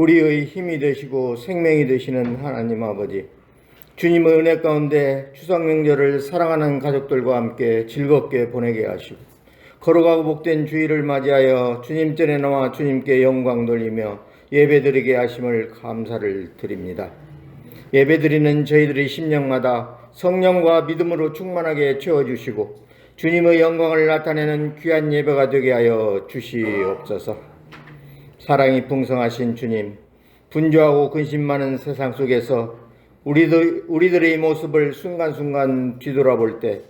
우리의 힘이 되시고 생명이 되시는 하나님 아버지, 주님의 은혜 가운데 추석 명절을 사랑하는 가족들과 함께 즐겁게 보내게 하시고 걸어가고 복된 주일을 맞이하여 주님 전에 나와 주님께 영광 돌리며 예배드리게 하심을 감사를 드립니다. 예배드리는 저희들의 심령마다 성령과 믿음으로 충만하게 채워주시고 주님의 영광을 나타내는 귀한 예배가 되게 하여 주시옵소서. 사랑이 풍성하신 주님, 분주하고 근심 많은 세상 속에서 우리들의 모습을 순간순간 뒤돌아볼 때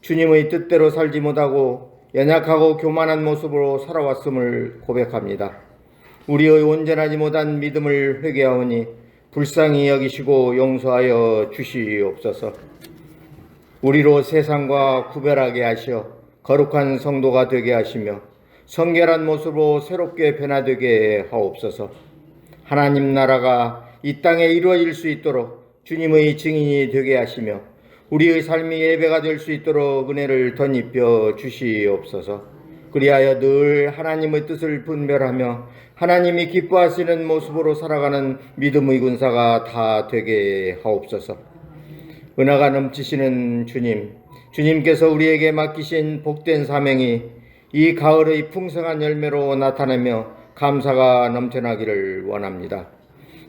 주님의 뜻대로 살지 못하고 연약하고 교만한 모습으로 살아왔음을 고백합니다. 우리의 온전하지 못한 믿음을 회개하오니 불쌍히 여기시고 용서하여 주시옵소서. 우리로 세상과 구별하게 하시어 거룩한 성도가 되게 하시며 성결한 모습으로 새롭게 변화되게 하옵소서. 하나님 나라가 이 땅에 이루어질 수 있도록 주님의 증인이 되게 하시며 우리의 삶이 예배가 될 수 있도록 은혜를 덧입혀 주시옵소서. 그리하여 늘 하나님의 뜻을 분별하며 하나님이 기뻐하시는 모습으로 살아가는 믿음의 군사가 다 되게 하옵소서. 은혜가 넘치시는 주님, 주님께서 우리에게 맡기신 복된 사명이 이 가을의 풍성한 열매로 나타내며 감사가 넘쳐나기를 원합니다.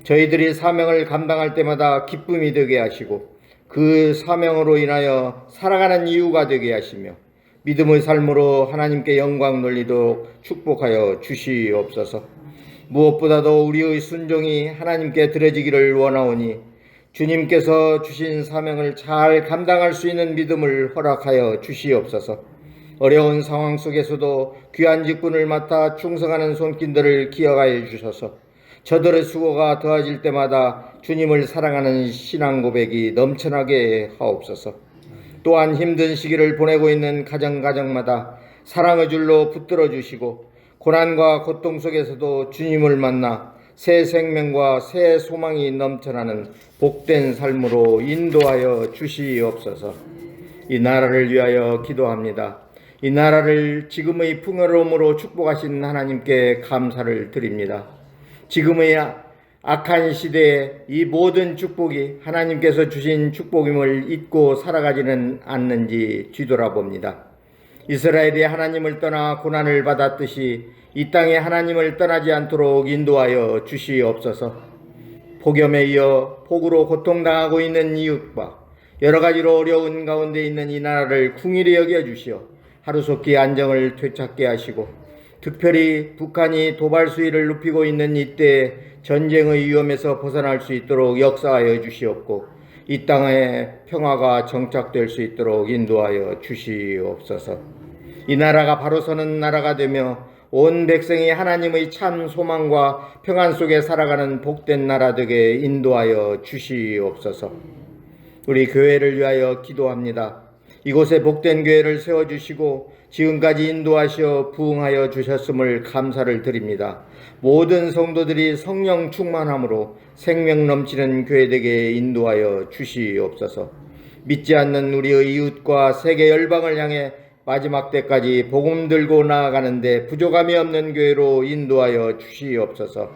저희들이 사명을 감당할 때마다 기쁨이 되게 하시고 그 사명으로 인하여 살아가는 이유가 되게 하시며 믿음의 삶으로 하나님께 영광 돌리도록 축복하여 주시옵소서. 무엇보다도 우리의 순종이 하나님께 드려지기를 원하오니 주님께서 주신 사명을 잘 감당할 수 있는 믿음을 허락하여 주시옵소서. 어려운 상황 속에서도 귀한 직분을 맡아 충성하는 손길들을 기억하여 주셔서 저들의 수고가 더해질 때마다 주님을 사랑하는 신앙 고백이 넘쳐나게 하옵소서. 또한 힘든 시기를 보내고 있는 가정마다 사랑의 줄로 붙들어 주시고 고난과 고통 속에서도 주님을 만나 새 생명과 새 소망이 넘쳐나는 복된 삶으로 인도하여 주시옵소서. 이 나라를 위하여 기도합니다. 이 나라를 지금의 풍요로움으로 축복하신 하나님께 감사를 드립니다. 지금의 악한 시대에 이 모든 축복이 하나님께서 주신 축복임을 잊고 살아가지는 않는지 뒤돌아봅니다. 이스라엘이 하나님을 떠나 고난을 받았듯이 이 땅에 하나님을 떠나지 않도록 인도하여 주시옵소서. 폭염에 이어 폭우로 고통당하고 있는 이웃과 여러 가지로 어려운 가운데 있는 이 나라를 긍휼히 여겨주시어 하루속히 안정을 되찾게 하시고 특별히 북한이 도발 수위를 높이고 있는 이때 전쟁의 위험에서 벗어날 수 있도록 역사하여 주시옵고 이 땅에 평화가 정착될 수 있도록 인도하여 주시옵소서. 이 나라가 바로 서는 나라가 되며 온 백성이 하나님의 참 소망과 평안 속에 살아가는 복된 나라 되게 인도하여 주시옵소서. 우리 교회를 위하여 기도합니다. 이곳에 복된 교회를 세워주시고 지금까지 인도하시어 부흥하여 주셨음을 감사를 드립니다. 모든 성도들이 성령 충만함으로 생명 넘치는 교회되게 인도하여 주시옵소서. 믿지 않는 우리의 이웃과 세계 열방을 향해 마지막 때까지 복음 들고 나아가는데 부족함이 없는 교회로 인도하여 주시옵소서.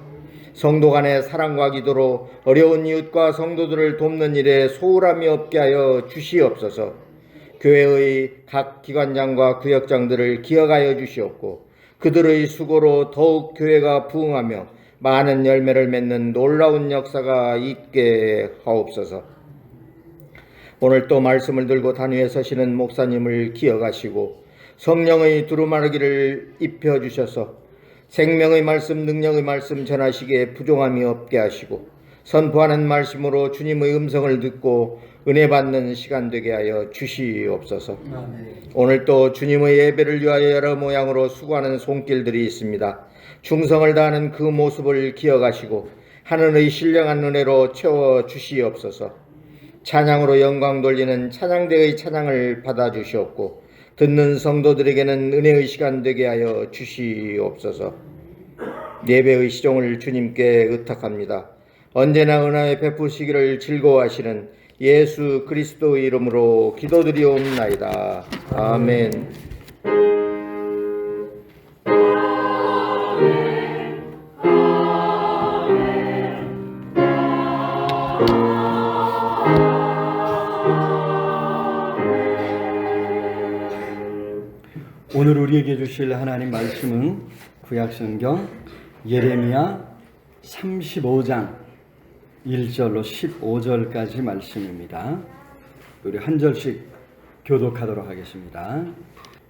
성도 간의 사랑과 기도로 어려운 이웃과 성도들을 돕는 일에 소홀함이 없게 하여 주시옵소서. 교회의 각 기관장과 구역장들을 기억하여 주시옵고 그들의 수고로 더욱 교회가 부흥하며 많은 열매를 맺는 놀라운 역사가 있게 하옵소서. 오늘 또 말씀을 들고 단위에 서시는 목사님을 기억하시고 성령의 두루마르기를 입혀주셔서 생명의 말씀, 능력의 말씀 전하시기에 부족함이 없게 하시고 선포하는 말씀으로 주님의 음성을 듣고 은혜 받는 시간 되게 하여 주시옵소서. 오늘 또 주님의 예배를 위하여 여러 모양으로 수고하는 손길들이 있습니다. 충성을 다하는 그 모습을 기억하시고 하늘의 신령한 은혜로 채워 주시옵소서. 찬양으로 영광 돌리는 찬양대의 찬양을 받아 주시옵고 듣는 성도들에게는 은혜의 시간 되게 하여 주시옵소서. 예배의 시종을 주님께 의탁합니다. 언제나 은혜의 베푸시기를 즐거워하시는 예수 그리스도의 이름으로 기도드리옵나이다. 아멘. 아멘. 아멘. 오늘 우리에게 주실 하나님 말씀은 구약성경 예레미야 35장 1절로 15절까지 말씀입니다. 우리 한 절씩 교독하도록 하겠습니다.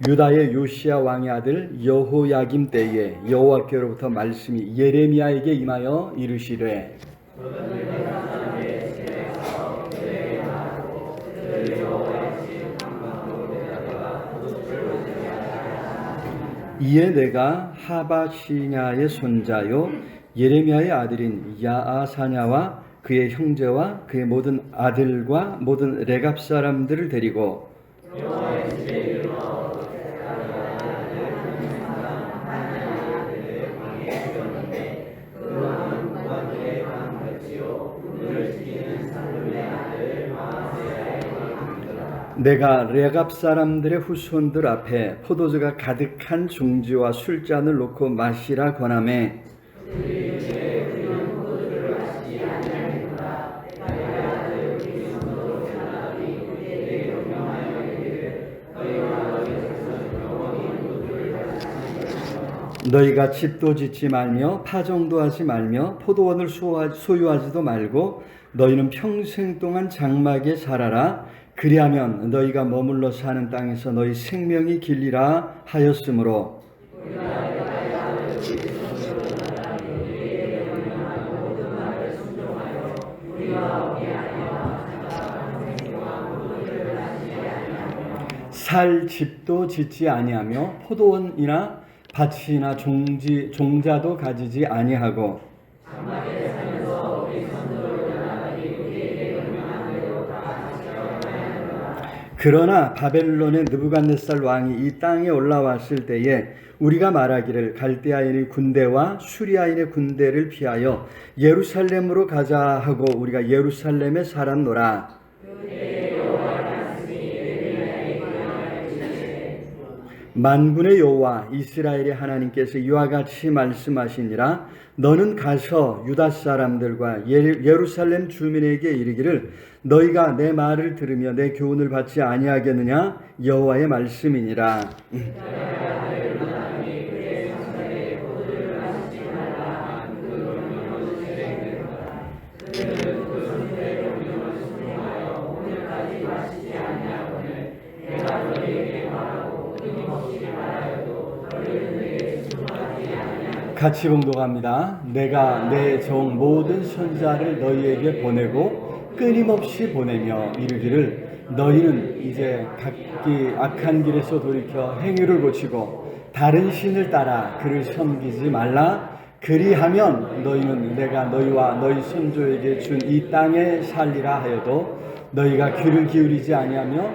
유다의 요시야 왕의 아들 여호야김 때에 여호와께로부터 말씀이 예레미야에게 임하여 이르시되 이에 내가 하바시냐의 손자요 예레미야의 아들인 야아사냐와 그의 형제와 그의 모든 아들과 모든 레갑 사람들을 데리고 내가 레갑 사람들의 후손들 앞에 포도주가 가득한 중지와 술잔을 놓고 마시라 권하매 너희가 집도 짓지 말며 파종도 하지 말며 포도원을 소유하지도 말고 너희는 평생 동안 장막에 살아라. 그리하면 너희가 머물러 사는 땅에서 너희 생명이 길리라 하였으므로 살 집도 짓지 아니하며 포도원이나 밭이나 종자도 가지지 아니하고 그러나 바벨론의 느부갓네살 왕이 이 땅에 올라왔을 때에 우리가 말하기를 갈대아인의 군대와 수리아인의 군대를 피하여 예루살렘으로 가자 하고 우리가 예루살렘에 살았노라. 만군의 여호와 이스라엘의 하나님께서 이와 같이 말씀하시니라. 너는 가서 유다 사람들과 예루살렘 주민에게 이르기를 너희가 내 말을 들으며 내 교훈을 받지 아니하겠느냐 여호와의 말씀이니라. 같이 봉독합니다. 내가 내 종 모든 선자를 너희에게 보내고 끊임없이 보내며 이르기를 너희는 이제 각기 악한 길에서 돌이켜 행위를 고치고 다른 신을 따라 그를 섬기지 말라. 그리하면 너희는 내가 너희와 너희 선조에게 준 이 땅에 살리라 하여도 너희가 귀를 기울이지 아니하며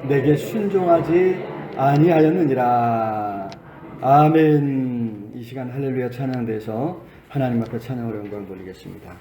내게 순종하지 아니하였느니라. 아멘. 이 시간 할렐루야 찬양대에서 하나님 앞에 찬양으로 영광 돌리겠습니다.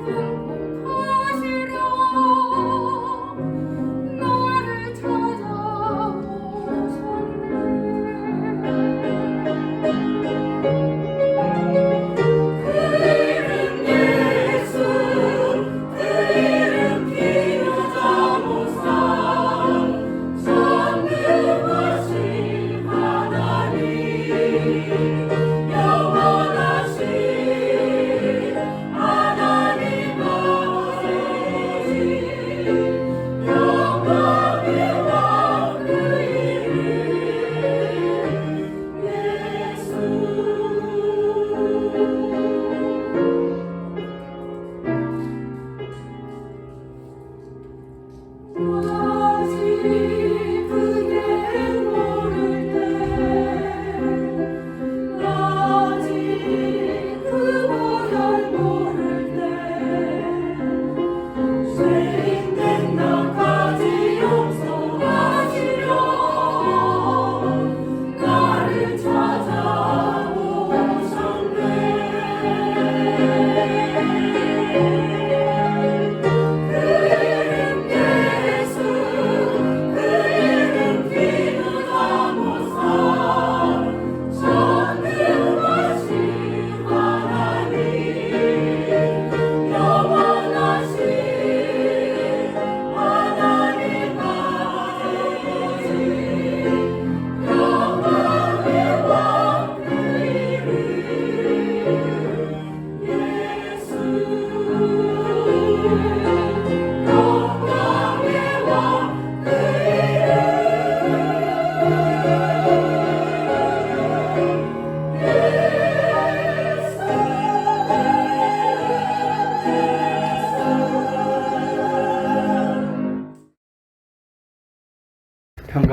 그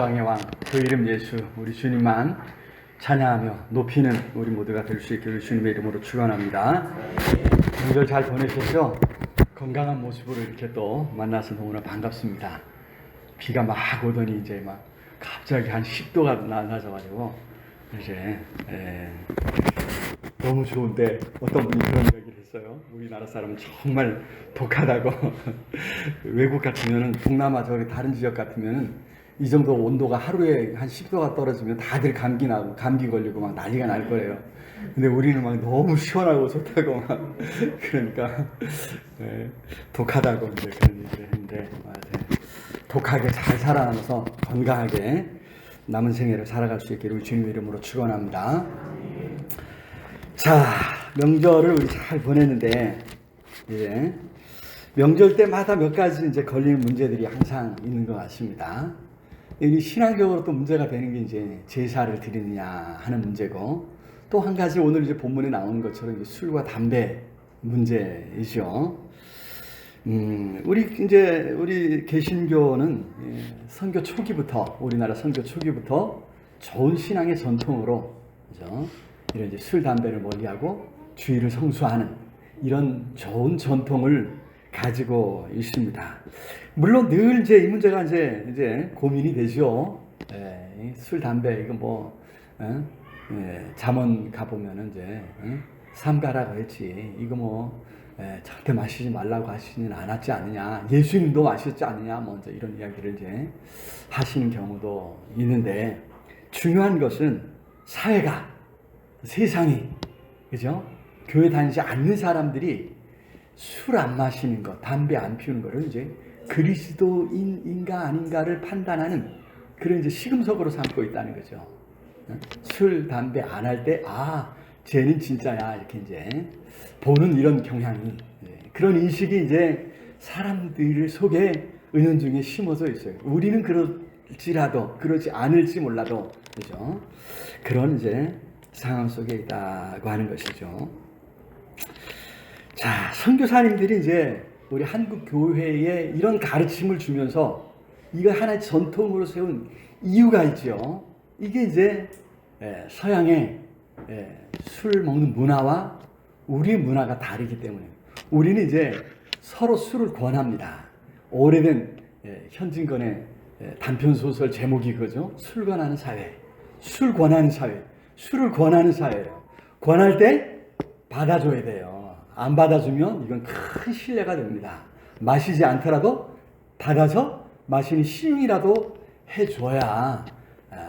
영광의 왕, 그 이름 예수, 우리 주님만 찬양하며 높이는 우리 모두가 될 수 있기를 주님의 이름으로 축원합니다. 명절 잘 보내셨죠? 건강한 모습으로 이렇게 또 만나서 너무나 반갑습니다. 비가 막 오더니 이제 막 갑자기 한 10도가 낮아가지고 이제 너무 좋은데 어떤 분이 그런 얘기를 했어요. 우리나라 사람은 정말 독하다고. 외국 같으면은 동남아 저기 다른 지역 같으면은 이 정도 온도가 하루에 한 10도가 떨어지면 다들 감기 나고 감기 걸리고 막 난리가 날 거예요. 근데 우리는 막 너무 시원하고 좋다고 막 그러니까 독하다고 이제 그런 얘기를 했는데 독하게 잘 살아남아서 건강하게 남은 생애를 살아갈 수 있기를 주님의 이름으로 축원합니다. 자, 명절을 우리 잘 보냈는데 이제 명절 때마다 몇 가지 이제 걸리는 문제들이 항상 있는 것 같습니다. 이 신앙적으로 또 문제가 되는 게 이제 제사를 드리느냐 하는 문제고, 또 한 가지 오늘 이제 본문에 나오는 것처럼 이제 술과 담배 문제이죠. 우리 개신교는 선교 초기부터, 우리나라 선교 초기부터 좋은 신앙의 전통으로, 그죠? 이런 이제 술, 담배를 멀리하고 주의를 성수하는 이런 좋은 전통을 가지고 있습니다. 물론 늘 이제 이 문제가 이제 고민이 되죠. 술, 담배 이거 뭐 잠언 가 보면은 이제 삼가라고 했지. 이거 뭐 절대 마시지 말라고 하시진 않았지 않느냐. 예수님도 마셨지 않느냐. 뭐 이제 이런 이야기를 이제 하시는 경우도 있는데, 중요한 것은 사회가, 세상이, 그죠? 교회 다니지 않는 사람들이 술 안 마시는 것, 담배 안 피우는 거를 이제 그리스도인인가 아닌가를 판단하는 그런 이제 시금석으로 삼고 있다는 거죠. 술, 담배 안 할 때, 아, 쟤는 진짜야. 이렇게 이제 보는 이런 경향이, 그런 인식이 이제 사람들 속에 은연중에 심어져 있어요. 우리는 그럴지라도, 그러지 않을지 몰라도, 그죠? 그런 이제 상황 속에 있다고 하는 것이죠. 자, 선교사님들이 이제 우리 한국 교회에 이런 가르침을 주면서 이걸 하나의 전통으로 세운 이유가 있죠. 이게 이제 서양의 술 먹는 문화와 우리 문화가 다르기 때문에 우리는 이제 서로 술을 권합니다. 오래된 현진건의 단편 소설 제목이 그거죠. 술 권하는 사회, 술 권하는 사회, 술을 권하는 사회예요. 권할 때 받아줘야 돼요. 안 받아주면 이건 큰 신뢰가 됩니다. 마시지 않더라도 받아서 마시는 신용이라도 해줘야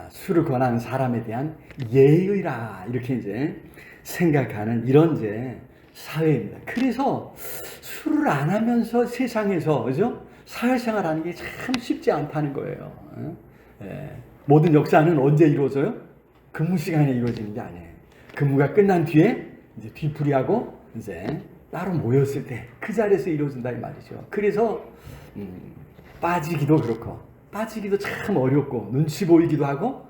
술을 권하는 사람에 대한 예의라, 이렇게 이제 생각하는 이런 이제 사회입니다. 그래서 술을 안 하면서 세상에서, 그죠? 사회생활하는 게 참 쉽지 않다는 거예요. 모든 역사는 언제 이루어져요? 근무 시간에 이루어지는 게 아니에요. 근무가 끝난 뒤에 이제 뒤풀이하고 이제 따로 모였을 때 그 자리에서 이루어진다 이 말이죠. 그래서 빠지기도 그렇고, 빠지기도 참 어렵고, 눈치 보이기도 하고,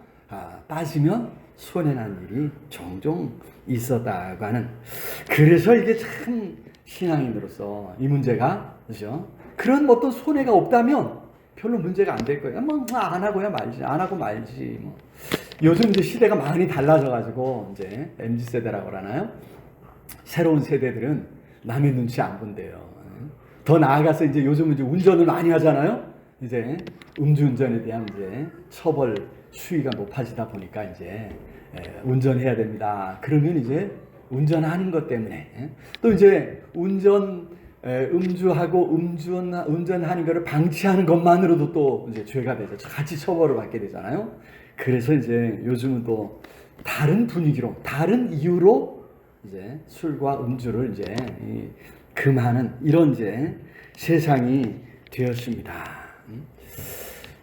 빠지면 손해난 일이 종종 있었다고 하는, 그래서 이게 참 신앙인으로서 이 문제가, 그죠? 그런 어떤 손해가 없다면 별로 문제가 안 될 거예요. 뭐 안 하고야 말지, 안 하고 말지. 뭐 요즘 이제 시대가 많이 달라져가지고 이제 MZ 세대라고 그러나요? 새로운 세대들은 남의 눈치 안 본대요. 더 나아가서 이제 요즘은 이제 운전을 많이 하잖아요. 이제 음주운전에 대한 이제 처벌 수위가 높아지다 보니까 이제 운전해야 됩니다. 그러면 이제 운전하는 것 때문에 또 이제 음주하고 운전하는 것을 방치하는 것만으로도 또 이제 죄가 되죠. 같이 처벌을 받게 되잖아요. 그래서 이제 요즘은 또 다른 분위기로, 다른 이유로 이제 술과 음주를 이제 금하는 이런 이제 세상이 되었습니다.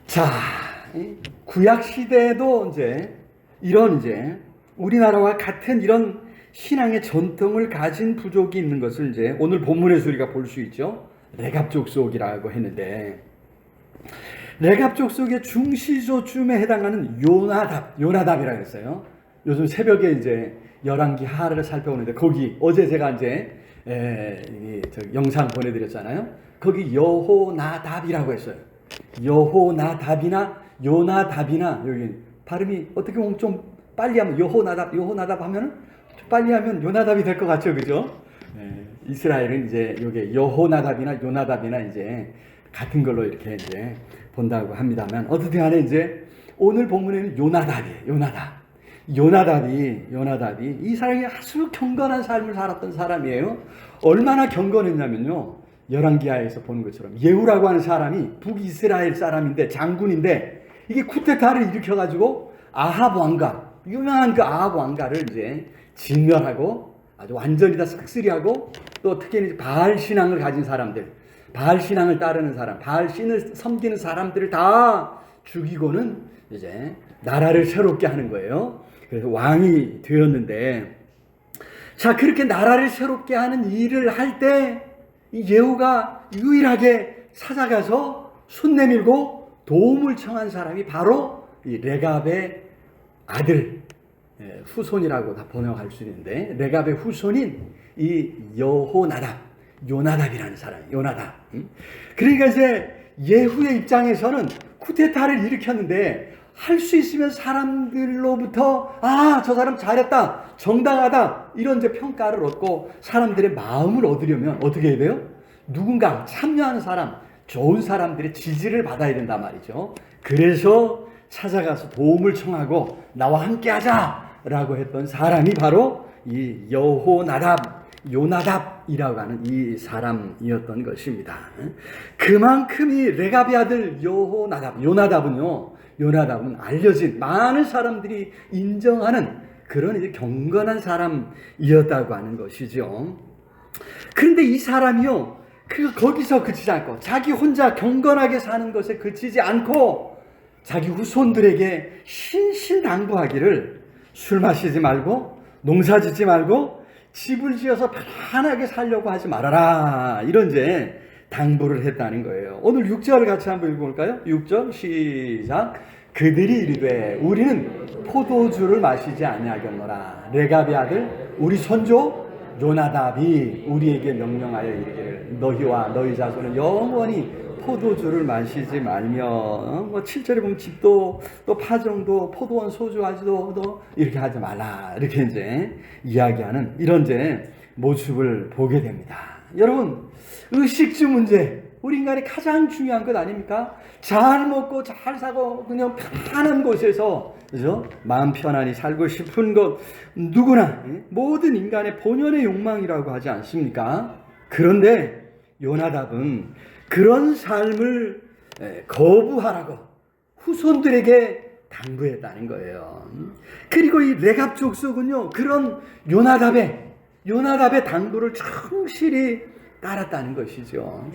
자, 구약 시대에도 이제 이런 이제 우리나라와 같은 이런 신앙의 전통을 가진 부족이 있는 것을 이제 오늘 본문에서 우리가 볼 수 있죠. 레갑 족속이라고 했는데, 레갑 족속의 중시조쯤에 해당하는 요나답이라고 했어요. 요즘 새벽에 이제 열왕기 하를 살펴보는데 거기 어제 제가 이제 영상 보내드렸잖아요. 거기 여호나답이라고 했어요. 여호나답이나 요나답이나 여기 발음이 어떻게 보면 좀 빨리 하면 여호나답 하면은 빨리 하면 요나답이 될 것 같죠, 그죠? 이스라엘은 이제 요게 여호나답이나 요나답이나 이제 같은 걸로 이렇게 이제 본다고 합니다만 어떻든 간에 이제 오늘 본문에는 요나답이에요. 요나답이 이 사람이 아주 경건한 삶을 살았던 사람이에요. 얼마나 경건했냐면요. 열왕기하에서 보는 것처럼 예후라고 하는 사람이 북이스라엘 사람인데 장군인데 이게 쿠데타를 일으켜가지고 아합 왕가, 유명한 그 아합 왕가를 이제 진멸하고 아주 완전히 다 싹쓸이하고 또 특히 바알 신앙을 가진 사람들, 바알 신앙을 따르는 사람, 바알 신을 섬기는 사람들을 다 죽이고는 이제 나라를 새롭게 하는 거예요. 그래서 왕이 되었는데, 자, 그렇게 나라를 새롭게 하는 일을 할 때 이 예후가 유일하게 찾아가서 손 내밀고 도움을 청한 사람이 바로 이 레갑의 아들, 후손이라고 다 번역할 수 있는데 레갑의 후손인 이 요나답이라는 사람, 요나답. 그러니까 이제 예후의 입장에서는 쿠데타를 일으켰는데 할 수 있으면 사람들로부터 저 사람 잘했다, 정당하다 이런 이제 평가를 얻고 사람들의 마음을 얻으려면 어떻게 해야 돼요? 누군가 참여하는 사람, 좋은 사람들의 지지를 받아야 된단 말이죠. 그래서 찾아가서 도움을 청하고 나와 함께하자라고 했던 사람이 바로 이 요나답이라고 하는 이 사람이었던 것입니다. 그만큼 이 레갑의 아들 요나답은 알려진 많은 사람들이 인정하는 그런 이제 경건한 사람이었다고 하는 것이죠. 그런데 이 사람이요, 거기서 그치지 않고 자기 혼자 경건하게 사는 것에 그치지 않고 자기 후손들에게 신신당부하기를 술 마시지 말고 농사 짓지 말고 집을 지어서 편안하게 살려고 하지 말아라, 이런 이제 당부를 했다는 거예요. 오늘 6절 같이 한번 읽어볼까요? 6절 시작. 그들이 이르되 우리는 포도주를 마시지 아니하겠노라. 레갑의 아들 우리 손조 요나답이 우리에게 명령하여 이르기를 너희와 너희 자손은 영원히 포도주를 마시지 말며 7절에 보면 집도 또 파종도 포도원 소주하지도 이렇게 하지 말라, 이렇게 이제 이야기하는 이런 이제 모습을 보게 됩니다. 여러분, 의식주 문제, 우리 인간이 가장 중요한 것 아닙니까? 잘 먹고 잘 사고 그냥 편안한 곳에서, 그죠? 마음 편안히 살고 싶은 것, 누구나 모든 인간의 본연의 욕망이라고 하지 않습니까? 그런데 요나답은 그런 삶을 거부하라고 후손들에게 당부했다는 거예요. 그리고 이 레갑 족속은요, 그런 요나답의 당부를 충실히 따랐다는 것이죠.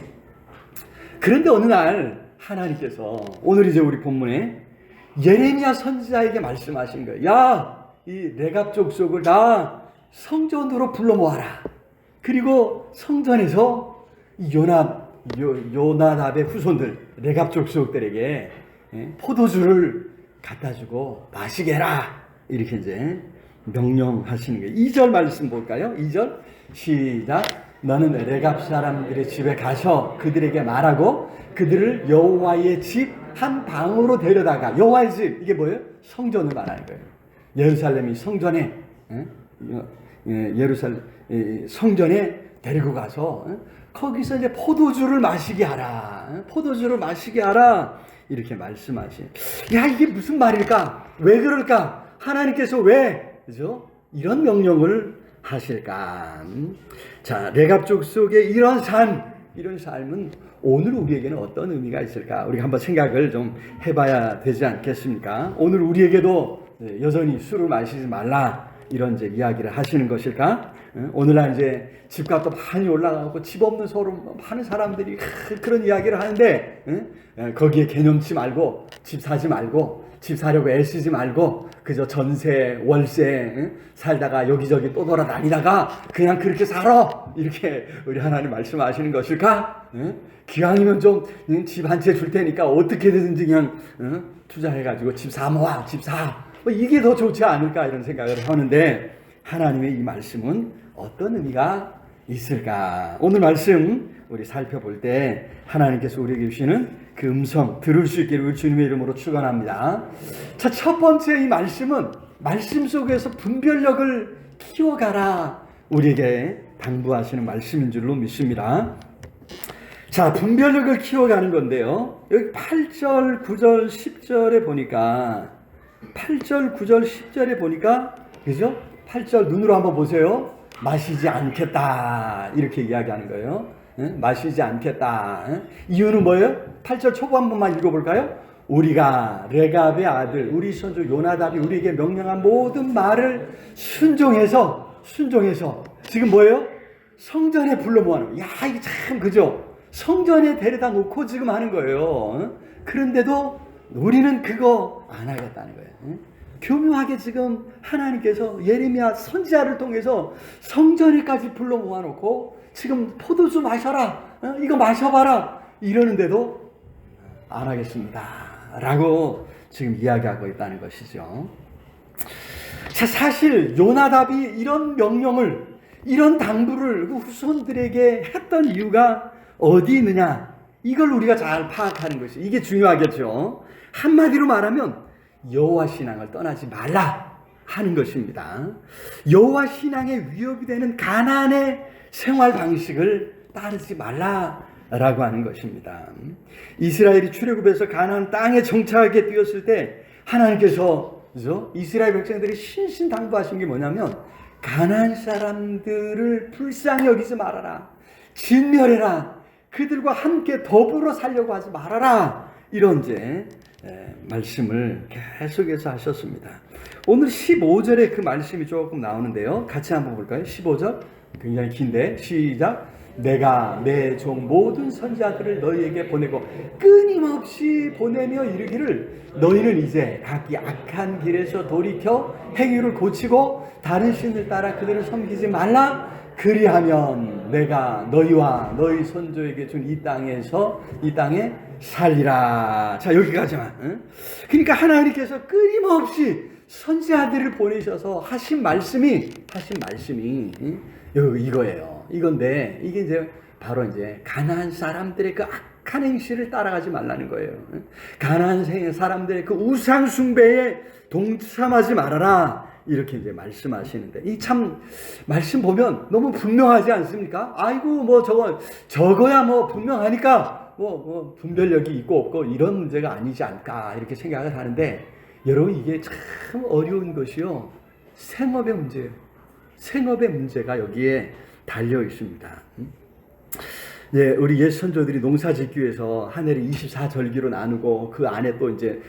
그런데 어느 날 하나님께서 오늘 이제 우리 본문에 예레미야 선지자에게 말씀하신 거예요. 야, 이 레갑 족속을 다 성전으로 불러 모아라. 그리고 성전에서 요나답의 후손들 레갑 족속들에게 포도주를 갖다 주고 마시게 해라, 이렇게 이제 명령하시는 거예요. 2절 말씀 볼까요? 2절 시작. 너는 레갑 사람들의 집에 가서 그들에게 말하고 그들을 여호와의 집 한 방으로 데려다가, 여호와의 집, 이게 뭐예요? 성전을 말하는 거예요. 예루살렘이 성전에, 예루살렘 성전에 데리고 가서 거기서 이제 포도주를 마시게 하라. 이렇게 말씀하신. 야, 이게 무슨 말일까? 왜 그럴까? 하나님께서 왜, 그죠? 이런 명령을 하실까? 자, 레갑 족속의 이런 삶은 오늘 우리에게는 어떤 의미가 있을까? 우리가 한번 생각을 좀 해봐야 되지 않겠습니까? 오늘 우리에게도 여전히 술을 마시지 말라, 이런 이제 이야기를 하시는 것일까? 오늘날 이제 집값도 많이 올라가고 집 없는 서로 많은 사람들이 그런 이야기를 하는데, 거기에 개념치 말고 집 사지 말고 집 사려고 애쓰지 말고 그저 전세 월세 살다가 여기저기 또 돌아다니다가 그냥 그렇게 살아, 이렇게 우리 하나님 말씀하시는 것일까? 기왕이면 좀 집 한 채 줄 테니까 어떻게든지 그냥 투자해가지고 집 사 모아, 집 사, 이게 더 좋지 않을까, 이런 생각을 하는데 하나님의 이 말씀은 어떤 의미가 있을까? 오늘 말씀 우리 살펴볼 때 하나님께서 우리에게 주시는 그 음성 들을 수 있기를 우리 주님의 이름으로 축원합니다. 자, 첫 번째 이 말씀은 말씀 속에서 분별력을 키워가라 우리에게 당부하시는 말씀인 줄로 믿습니다. 자, 분별력을 키워가는 건데요. 여기 8절, 9절, 10절에 보니까 8절, 9절, 10절에 보니까 그죠? 8절 눈으로 한번 보세요. 마시지 않겠다 이렇게 이야기하는 거예요. 마시지 않겠다. 이유는 뭐예요? 8절 초보 한 번만 읽어볼까요? 우리가 레갑의 아들 우리 선조 요나답이 우리에게 명령한 모든 말을 순종해서 지금 뭐예요? 성전에 불러 모아놓은. 야, 이게 참 그죠? 성전에 데려다 놓고 지금 하는 거예요. 그런데도 우리는 그거 안 하겠다는 거예요. 교묘하게 지금 하나님께서 예레미야 선지자를 통해서 성전에까지 불러 모아놓고 지금 포도주 마셔라, 이거 마셔봐라 이러는데도 안 하겠습니다 라고 지금 이야기하고 있다는 것이죠. 자, 사실 요나답이 이런 명령을, 이런 당부를 그 후손들에게 했던 이유가 어디 있느냐, 이걸 우리가 잘 파악하는 것이 이게 중요하겠죠. 한마디로 말하면 여호와 신앙을 떠나지 말라 하는 것입니다. 여호와 신앙의 위협이 되는 가나안의 생활 방식을 따르지 말라라고 하는 것입니다. 이스라엘이 출애굽해서 가나안 땅에 정착하게 되었을 때 하나님께서 그죠? 이스라엘 백성들이 신신당부하신 게 뭐냐면 가나안 사람들을 불쌍히 여기지 말아라, 진멸해라, 그들과 함께 더불어 살려고 하지 말아라, 이런 이제 말씀을 계속해서 하셨습니다. 오늘 15절에 그 말씀이 조금 나오는데요. 같이 한번 볼까요? 15절 굉장히 긴데 시작. 내가 내 종 모든 선지자들을 너희에게 보내고 끊임없이 보내며 이르기를 너희는 이제 각기 악한 길에서 돌이켜 행위를 고치고 다른 신을 따라 그들을 섬기지 말라. 그리하면 내가 너희와 너희 선조에게 준 이 땅에 살리라. 자, 여기까지만. 그러니까 하나님께서 끊임없이 선지자들을 보내셔서 하신 말씀이 이거예요. 이건데 이게 이제 바로 이제 가나안 사람들의 그 악한 행실을 따라가지 말라는 거예요. 가나안 사람들의 그 우상 숭배에 동참하지 말아라. 이렇게 이제 말씀하시는데 이 참 말씀 보면 너무 분명하지 않습니까? 아이고 뭐 저거야 뭐 분명하니까 뭐 분별력이 있고 없고 이런 문제가 아니지 않을까 이렇게 생각을 하는데 여러분 이게 참 어려운 것이요. 생업의 문제예요. 생업의 문제가 여기에 달려 있습니다. 예, 우리 옛 선조들이 농사 짓기 위해서 한 해를 24절기로 나누고 그 안에 또 이제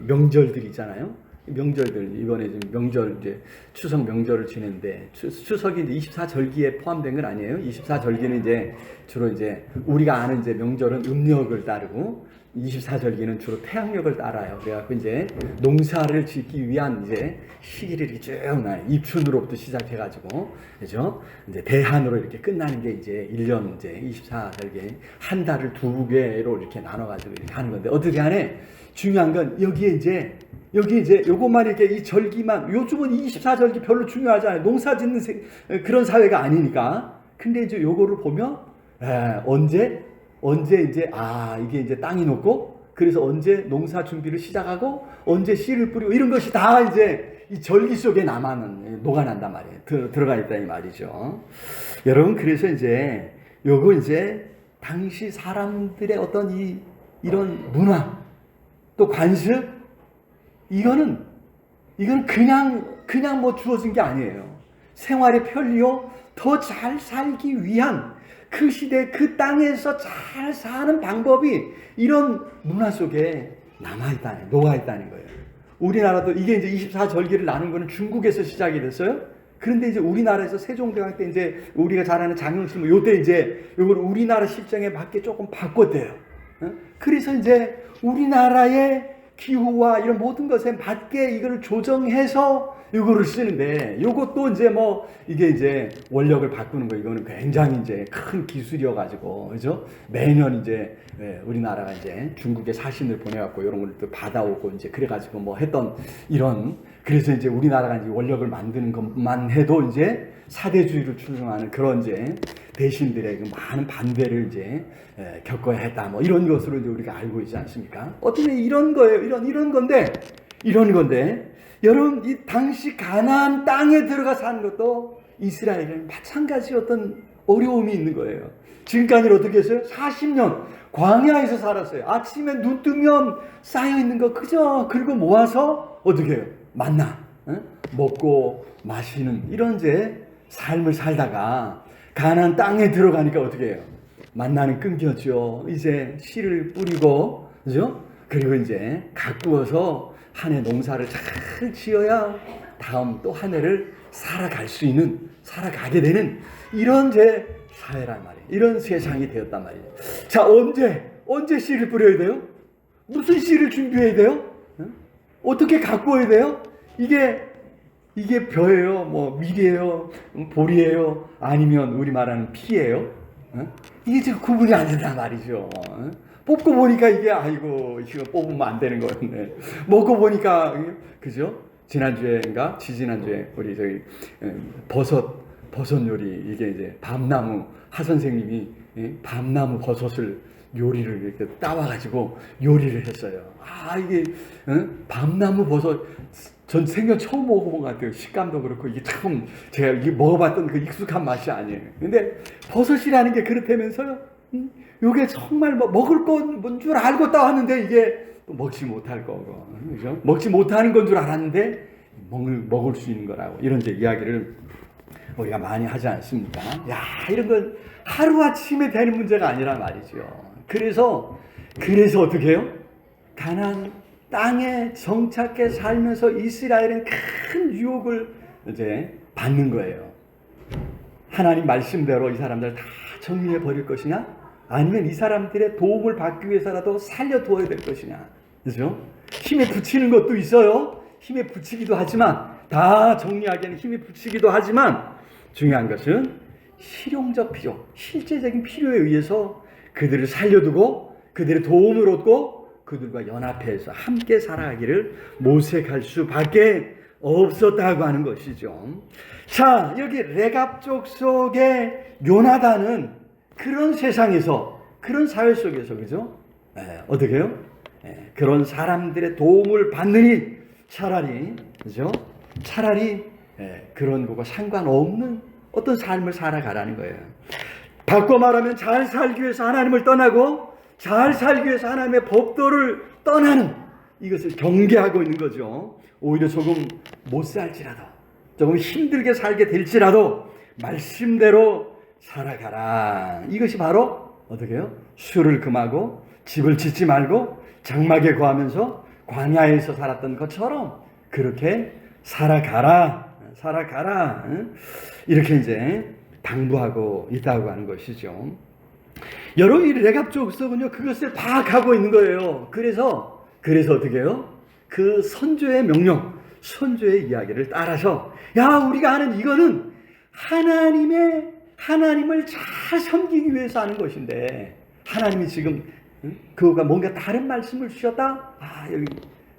명절들이 있잖아요. 명절들 이번에 지금 명절 이제 추석 명절을 지내는데 추석이 이제 24절기에 포함된 건 아니에요. 24절기는 이제 주로 이제 우리가 아는 이제 명절은 음력을 따르고 24절기는 주로 태양력을 따라요. 그래갖고 이제 농사를 짓기 위한 이제 시기를 이렇게 쭉 나요. 입춘으로부터 시작해가지고, 그죠? 이제 대한으로 이렇게 끝나는 게 이제 1년 이제 24절기 한 달을 두 개로 이렇게 나눠가지고 이렇게 하는 건데 어떻게 하네? 중요한 건 여기 이제 요것만 이렇게 이 절기만 요즘은 24절기 별로 중요하지 않아요. 농사 짓는 그런 사회가 아니니까. 근데 이제 요거를 보면 언제 이제 이게 이제 땅이 녹고 그래서 언제 농사 준비를 시작하고 언제 씨를 뿌리고 이런 것이 다 이제 이 절기 속에 녹아난단 말이에요. 들어가 있다 이 말이죠. 여러분 그래서 이제 요거 이제 당시 사람들의 어떤 이런 문화 또 관습 이거는 그냥 뭐 주어진 게 아니에요. 생활의 편리요 더 잘 살기 위한 그 시대 그 땅에서 잘 사는 방법이 이런 문화 속에 녹아있다는 거예요. 우리나라도 이게 이제 24절기를 나눈 거는 중국에서 시작이 됐어요. 그런데 이제 우리나라에서 세종대왕 때 이제 우리가 잘 아는 장영신 요때 이제 요걸 우리나라 실정에 맞게 조금 바꿨대요. 그래서 이제 우리나라의 기후와 이런 모든 것에 맞게 이걸 조정해서 이거를 쓰는데 요것도 이제 뭐 이게 이제 원력을 바꾸는 거 이거는 굉장히 이제 큰 기술이어가지고 그죠? 매년 이제 우리나라가 이제 중국에 사신을 보내갖고 이런 걸 또 받아오고 이제 그래가지고 뭐 했던 이런 그래서 이제 우리나라가 이제 원력을 만드는 것만 해도 이제 사대주의를 추종하는 그런 이제 대신들의 그 많은 반대를 이제 겪어야 했다. 뭐 이런 것으로 이제 우리가 알고 있지 않습니까? 어떻게 이런 거예요? 이런 건데 여러분 이 당시 가나안 땅에 들어가 사는 것도 이스라엘은 마찬가지 어떤 어려움이 있는 거예요. 지금까지 어떻게 했어요? 40년 광야에서 살았어요. 아침에 눈 뜨면 쌓여 있는 거 그저 긁어 모아서 어떻게 해요? 만나 먹고 마시는 이런 이제 삶을 살다가 가나안 땅에 들어가니까 어떻게 해요? 만나는 끊겼죠. 이제 씨를 뿌리고 그죠? 그리고 이제 가꾸어서 한 해 농사를 잘 지어야 다음 또 한 해를 살아가게 되는 이런 제 사회란 말이에요. 이런 세상이 되었단 말이에요. 자, 언제 씨를 뿌려야 돼요? 무슨 씨를 준비해야 돼요? 어떻게 가꾸어야 돼요? 이게 벼예요? 뭐 밀이에요? 보리예요? 아니면 우리 말하는 피예요? 이게 지금 구분이 안 된단 말이죠. 뽑고 보니까 이게 아이고 이거 뽑으면 안 되는 거였네. 먹고 보니까 그죠? 지난주에인가 지지난주에 우리 저기 버섯 요리 이게 이제 밤나무 하 선생님이 밤나무 버섯을 요리를 이렇게 따와가지고 요리를 했어요. 아 이게 밤나무 버섯 전 생전 처음 먹어본 것 같아요. 식감도 그렇고 이게 참 제가 이게 먹어봤던 그 익숙한 맛이 아니에요. 근데 버섯이라는 게 그렇다면서요? 요게 정말 먹을 건 줄 알고 따왔는데 이게 또 먹지 못할 거고, 그죠? 먹지 못하는 건 줄 알았는데 먹을 수 있는 거라고 이런 이제 이야기를 우리가 많이 하지 않습니까? 야 이런 건 하루 아침에 되는 문제가 아니란 말이죠. 그래서 어떻게 해요? 가나안 땅에 정착해 살면서 이스라엘은 큰 유혹을 이제 받는 거예요. 하나님 말씀대로 이 사람들 다 정리해 버릴 것이냐? 아니면 이 사람들의 도움을 받기 위해서라도 살려두어야 될 것이냐? 그죠? 힘에 붙이는 것도 있어요. 힘에 붙이기도 하지만 다 정리하기에는 힘에 붙이기도 하지만 중요한 것은 실용적 필요, 실제적인 필요에 의해서 그들을 살려두고 그들의 도움을 얻고 그들과 연합해서 함께 살아가기를 모색할 수밖에 없었다고 하는 것이죠. 자, 여기 레갑 족속의 요나단은 그런 세상에서 그런 사회 속에서 그죠? 어떻게 해요? 그런 사람들의 도움을 받느니 차라리 그죠? 차라리 그런 거가 상관없는 어떤 삶을 살아가라는 거예요. 바꿔 말하면 잘 살기 위해서 하나님을 떠나고 잘 살기 위해서 하나님의 법도를 떠나는 이것을 경계하고 있는 거죠. 오히려 조금 못 살지라도 조금 힘들게 살게 될지라도 말씀대로 살아가라. 이것이 바로 어떻게 해요? 술을 금하고 집을 짓지 말고 장막에 거하면서 광야에서 살았던 것처럼 그렇게 살아가라. 이렇게 이제 당부하고 있다고 하는 것이죠. 여러분 이 레갑 족속은요 그것을 파악하고 있는 거예요. 그래서 어떻게 해요? 그 선조의 명령, 선조의 이야기를 따라서 야 우리가 하는 이거는 하나님을 잘 섬기기 위해서 하는 것인데 하나님이 지금 그가 뭔가 다른 말씀을 주셨다? 아 여기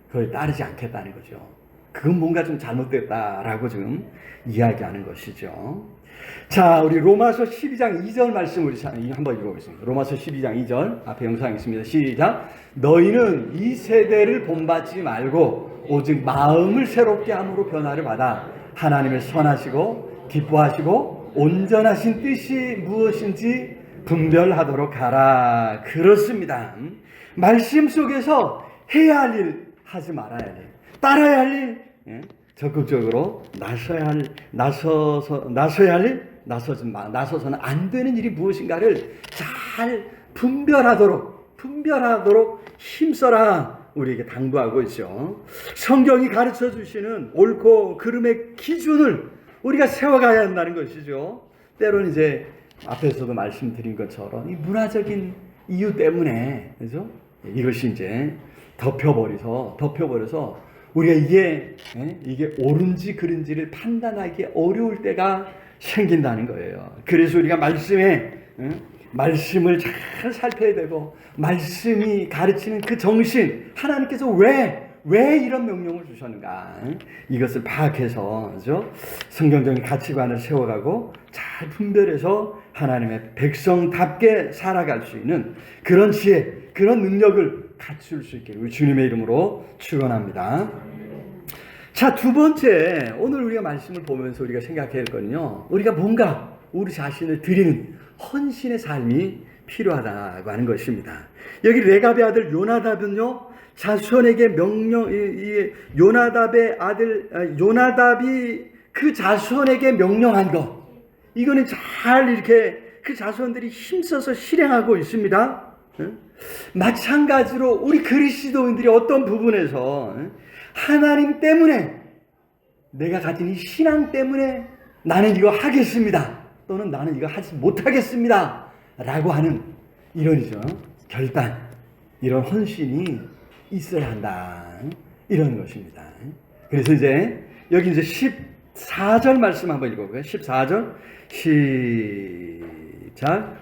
그걸 따르지 않겠다는 거죠. 그건 뭔가 좀 잘못됐다라고 지금 이야기하는 것이죠. 자, 우리 로마서 12장 2절 말씀 우리 한번 읽어보겠습니다. 로마서 12장 2절 앞에 영상이 있습니다. 시작. 너희는 이 세대를 본받지 말고 오직 마음을 새롭게 함으로 변화를 받아 하나님의 선하시고 기뻐하시고 온전하신 뜻이 무엇인지 분별하도록 하라. 그렇습니다. 말씀 속에서 해야 할 일, 하지 말아야 할 일, 따라야 할 일, 적극적으로 나서서는 안 되는 일이 무엇인가를 잘 분별하도록 힘써라. 우리에게 당부하고 있죠. 성경이 가르쳐 주시는 옳고 그름의 기준을 우리가 세워가야 한다는 것이죠. 때로는 이제 앞에서도 말씀드린 것처럼 이 문화적인 이유 때문에 그죠? 이것이 이제 덮여버려서 우리가 이게 옳은지 그른지를 판단하기 어려울 때가 생긴다는 거예요. 그래서 우리가 말씀을 잘 살펴야 되고 말씀이 가르치는 그 정신 하나님께서 왜 왜 이런 명령을 주셨는가? 이것을 파악해서 그죠? 성경적인 가치관을 세워가고 잘 분별해서 하나님의 백성답게 살아갈 수 있는 그런 지혜, 그런 능력을 갖출 수 있게 우리 주님의 이름으로 축원합니다. 자, 두 번째, 오늘 우리가 말씀을 보면서 우리가 생각해야 할 거는요, 우리가 뭔가 우리 자신을 드리는 헌신의 삶이 필요하다고 하는 것입니다. 여기 레갑의 아들 요나답은요, 자손에게 요나답의 아들 요나답이 그 자손에게 명령한 것, 이거는 잘 이렇게 그 자손들이 힘써서 실행하고 있습니다. 마찬가지로 우리 그리스도인들이 어떤 부분에서 하나님 때문에, 내가 가진 이 신앙 때문에 나는 이거 하겠습니다, 또는 나는 이거 하지 못하겠습니다 라고 하는 이런 결단, 이런 헌신이 있어야 한다, 이런 것입니다. 그래서 이제 여기 이제 14절 말씀 한번 읽어볼까요? 14절 시작.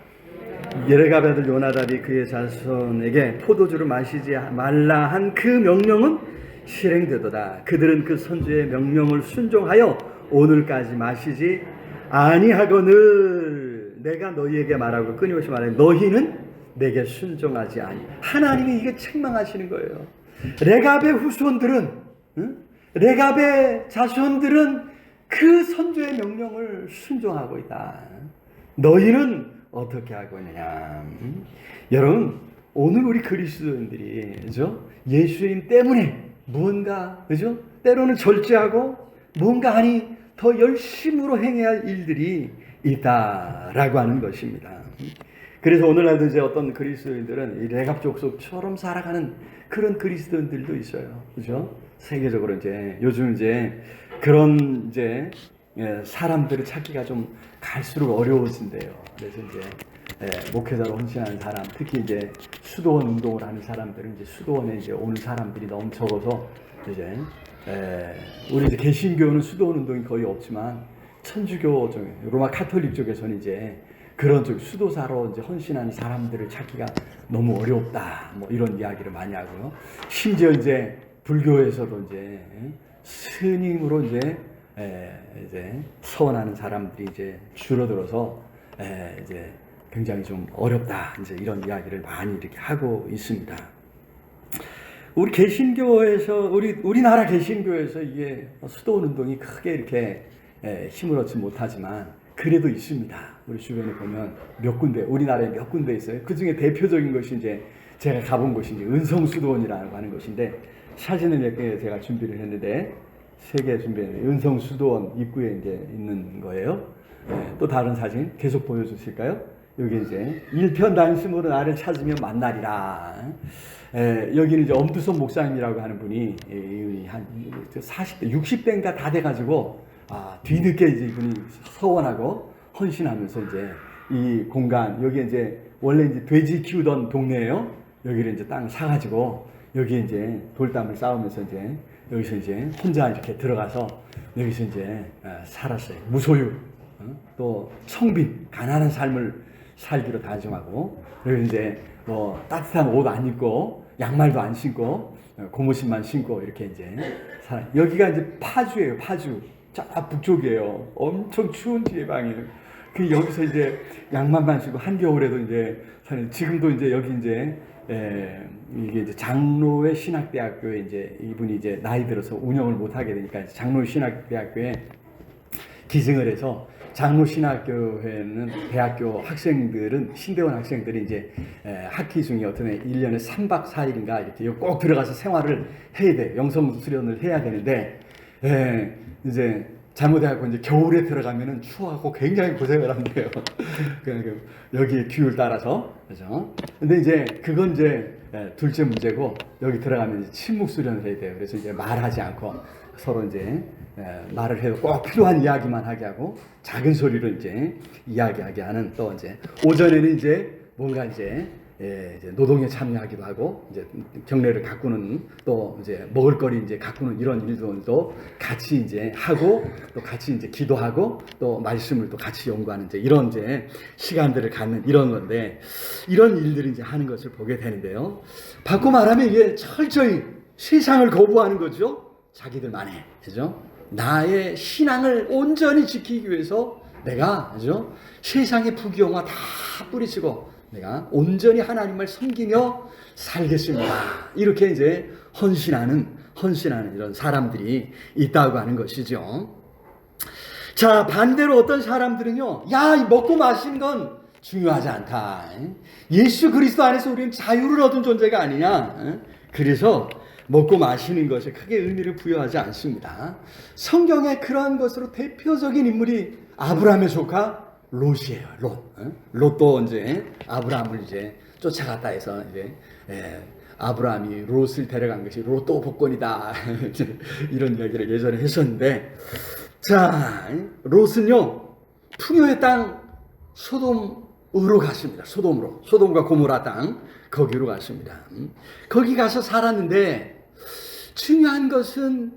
레갑의 아들 요나답이 그의 자손에게 포도주를 마시지 말라 한 그 명령은 실행되도다. 그들은 그 선지의 명령을 순종하여 오늘까지 마시지 아니하거늘 내가 너희에게 말하고 끊임없이 말해 너희는 내게 순종하지 아니. 하나님이 이게 책망하시는 거예요. 레갑의 후손들은, 레갑의 자손들은 그 선지의 명령을 순종하고 있다. 너희는 어떻게 하고 있느냐? 여러분, 오늘 우리 그리스도인들이 그죠? 예수님 때문에 무언가 그죠? 때로는 절제하고 뭔가 하니 더 열심으로 행해야 할 일들이 있다라고 하는 것입니다. 그래서 오늘날도 이제 어떤 그리스도인들은 이 레갑 족속처럼 살아가는 그런 그리스도인들도 있어요. 그죠? 세계적으로 이제 요즘 이제 그런 이제 사람들을 찾기가 좀 갈수록 어려워진대요. 그래서 이제 목회자로 헌신하는 사람, 특히 이제 수도원 운동을 하는 사람들은 이제 수도원에 이제 오는 사람들이 너무 적어서 이제 우리 이제 개신교는 수도원 운동이 거의 없지만 천주교 쪽에 로마 카톨릭 쪽에서는 이제 그런 쪽 수도사로 이제 헌신하는 사람들을 찾기가 너무 어렵다, 뭐 이런 이야기를 많이 하고요. 심지어 이제 불교에서도 이제 스님으로 이제 서원하는 사람들이 이제 줄어들어서 이제 굉장히 좀 어렵다, 이제 이런 이야기를 많이 이렇게 하고 있습니다. 우리 개신교에서 우리나라 개신교에서 이게 수도원 운동이 크게 이렇게 힘을 얻지 못하지만 그래도 있습니다. 우리 주변에 보면 몇 군데, 우리나라에 몇 군데 있어요. 그 중에 대표적인 것이 이제 제가 가본 곳이 이제 은성수도원이라고 하는 곳인데, 사진을 몇 개 제가 준비를 했는데 3개 준비했는데 은성수도원 입구에 이제 있는 거예요. 또 다른 사진 계속 보여주실까요? 여기 이제 일편단심으로 나를 찾으면 만나리라. 여기는 이제 엄두선 목사님이라고 하는 분이 한 40대, 60대인가 다 돼가지고 뒤늦게 이제 이분이 서원하고 헌신하면서 이제 이 공간, 여기 이제 원래 이제 돼지 키우던 동네예요. 여기를 이제 땅 사가지고 여기 이제 돌담을 쌓으면서 이제 여기서 이제 혼자 이렇게 들어가서 여기서 이제 살았어요. 무소유, 또 청빈, 가난한 삶을 살기로 다짐하고, 여기 이제 뭐 따뜻한 옷 안 입고 양말도 안 신고 고무신만 신고 이렇게 이제 여기가 이제 파주예요. 파주. 저 북쪽이에요. 엄청 추운 지방이에요. 그 여기서 이제 양말만 신고 한겨울에도 이제 지금도 이제 여기 이제 이게 이제 장로회 신학대학교에 이제 이분이 이제 나이 들어서 운영을 못 하게 되니까 장로회 신학대학교에 기증을 해서, 장로 신학교회는 대학교 학생들은, 신대원 학생들이 이제 학기 중에 어떤 1년에 3박 4일인가 이렇게 꼭 들어가서 생활을 해야 돼. 영성 수련을 해야 되는데, 이제 잘못해갖고 이제 겨울에 들어가면은 추워갖고 굉장히 고생을 한대요. 그러니까 여기 기후를 따라서, 그죠? 근데 이제 그건 이제 둘째 문제고, 여기 들어가면 이제 침묵 수련을 해야 돼요. 그래서 이제 말하지 않고 서로 이제 말을 해도 꼭 필요한 이야기만 하게 하고 작은 소리로 이제 이야기하게 하는, 또 이제 오전에는 이제 뭔가 이제 노동에 참여하기도 하고, 이제 경례를 가꾸는, 또 이제 먹을거리 이제 가꾸는 이런 일들도 같이 이제 하고, 또 같이 이제 기도하고, 또 말씀을 또 같이 연구하는 이제 이런 이제 시간들을 갖는 이런 건데, 이런 일들을 이제 하는 것을 보게 되는데요. 바꿔 말하면 이게 철저히 세상을 거부하는 거죠. 자기들만의, 그죠? 나의 신앙을 온전히 지키기 위해서 내가, 그죠? 세상의 부귀영화 다 뿌리치고 내가 온전히 하나님을 섬기며 살겠습니다. 이렇게 이제 헌신하는 이런 사람들이 있다고 하는 것이죠. 자, 반대로 어떤 사람들은요, 야, 이 먹고 마시는 건 중요하지 않다. 예수 그리스도 안에서 우리는 자유를 얻은 존재가 아니냐. 그래서 먹고 마시는 것에 크게 의미를 부여하지 않습니다. 성경에 그러한 것으로 대표적인 인물이 아브라함의 조카 롯이에요. 롯도 이제 아브라함을 이제 쫓아갔다 해서 이제 아브라함이 롯을 데려간 것이 롯도 복권이다. 이런 이야기를 예전에 했었는데, 자, 롯은요 풍요의 땅 소돔으로 갔습니다. 소돔과 고모라 땅 거기로 갔습니다. 거기 가서 살았는데 중요한 것은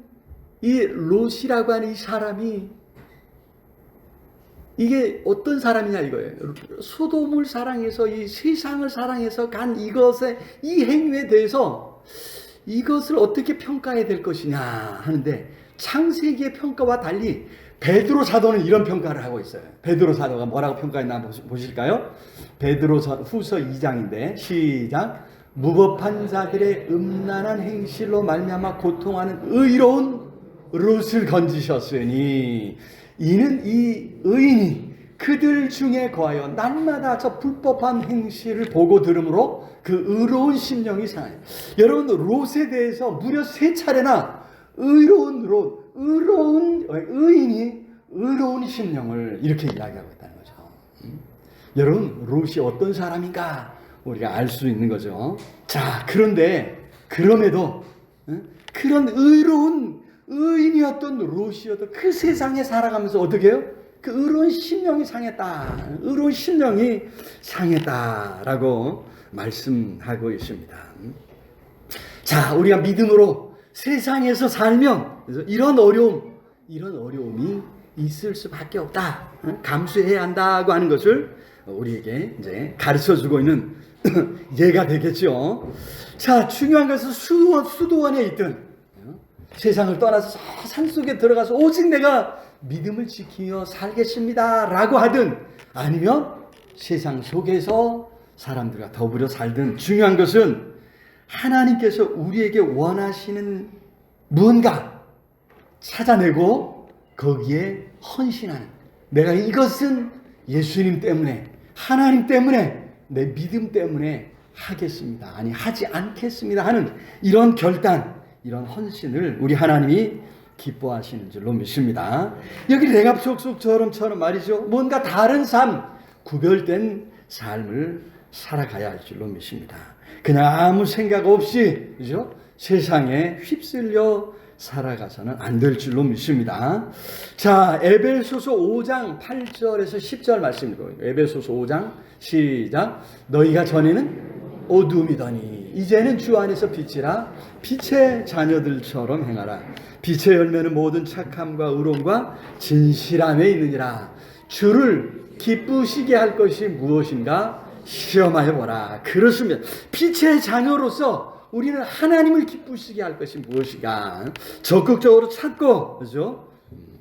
이 롯이라고 하는 이 사람이 이게 어떤 사람이냐 이거예요. 소돔을 사랑해서 이 세상을 사랑해서 간 이것의 이 행위에 대해서 이것을 어떻게 평가해야 될 것이냐 하는데, 창세기의 평가와 달리 베드로 사도는 이런 평가를 하고 있어요. 베드로 사도가 뭐라고 평가했나 보실까요? 베드로 후서 2장인데 시작. 무법한 자들의 음란한 행실로 말미암아 고통하는 의로운 롯을 건지셨으니 이는 이 의인이 그들 중에 거하여 날마다 저 불법한 행실을 보고 들으므로 그 의로운 심령이 상해요. 여러분, 롯에 대해서 무려 3차례나 의로운 롯, 의인이 의로운 심령을 이렇게 이야기하고 있다는 거죠. 여러분, 롯이 어떤 사람인가 우리가 알 수 있는 거죠. 자, 그럼에도 그런 의로운 의인이었던 롯이어도 그 세상에 살아가면서 어떻게 해요? 그 의로운 심령이 상했다. 의로운 심령이 상했다라고 말씀하고 있습니다. 자, 우리가 믿음으로 세상에서 살면 이런 어려움이 있을 수밖에 없다. 감수해야 한다고 하는 것을 우리에게 이제 가르쳐 주고 있는 예가 되겠죠. 자, 중요한 것은 수도원에 있든 세상을 떠나서 저 산속에 들어가서 오직 내가 믿음을 지키며 살겠습니다 라고 하든, 아니면 세상 속에서 사람들과 더불어 살든, 중요한 것은 하나님께서 우리에게 원하시는 무언가 찾아내고 거기에 헌신하는, 내가 이것은 예수님 때문에, 하나님 때문에, 내 믿음 때문에 하겠습니다, 아니 하지 않겠습니다 하는 이런 결단, 이런 헌신을 우리 하나님이 기뻐하시는 줄로 믿습니다. 여기 레갑족속처럼 말이죠, 뭔가 다른 삶, 구별된 삶을 살아가야 할 줄로 믿습니다. 그냥 아무 생각 없이, 그죠? 세상에 휩쓸려 살아가서는 안 될 줄로 믿습니다. 자, 에베소서 5장 8절에서 10절 말씀이고요. 에베소서 5장 시작. 너희가 전에는 어둠이더니 이제는 주 안에서 빛이라, 빛의 자녀들처럼 행하라. 빛의 열매는 모든 착함과 의로움과 진실함에 있느니라. 주를 기쁘시게 할 것이 무엇인가 시험하여 보라. 그렇으면 빛의 자녀로서 우리는 하나님을 기쁘시게 할 것이 무엇인가 적극적으로 찾고, 그죠?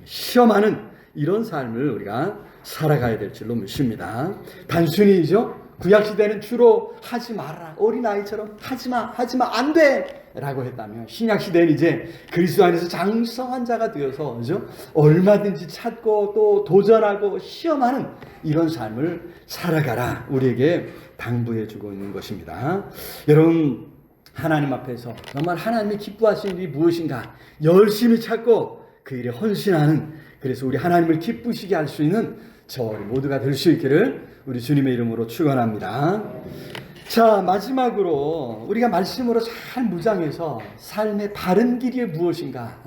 시험하는 이런 삶을 우리가 살아가야 될 줄로 믿습니다. 단순히죠, 구약시대는 주로 하지 마라, 어린아이처럼 하지마 안돼 라고 했다면, 신약시대는 이제 그리스도 안에서 장성한 자가 되어서, 그죠? 얼마든지 찾고 또 도전하고 시험하는 이런 삶을 살아가라 우리에게 당부해 주고 있는 것입니다. 여러분, 하나님 앞에서 정말 하나님이 기뻐하시는 일이 무엇인가 열심히 찾고 그 일에 헌신하는, 그래서 우리 하나님을 기쁘시게 할 수 있는 저희 모두가 될 수 있기를 우리 주님의 이름으로 축원합니다. 자, 마지막으로 우리가 말씀으로 잘 무장해서 삶의 바른 길이 무엇인가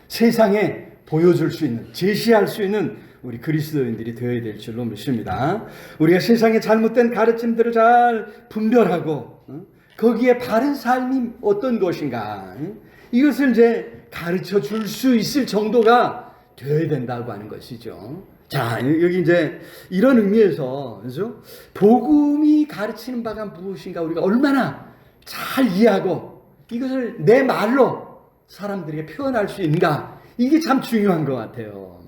세상에 보여줄 수 있는, 제시할 수 있는 우리 그리스도인들이 되어야 될 줄로 믿습니다. 우리가 세상의 잘못된 가르침들을 잘 분별하고 거기에 바른 삶이 어떤 것인가, 이것을 이제 가르쳐 줄 수 있을 정도가 되어야 된다고 하는 것이죠. 자, 여기 이제 이런 의미에서, 그죠? 복음이 가르치는 바가 무엇인가 우리가 얼마나 잘 이해하고 이것을 내 말로 사람들에게 표현할 수 있는가? 이게 참 중요한 것 같아요.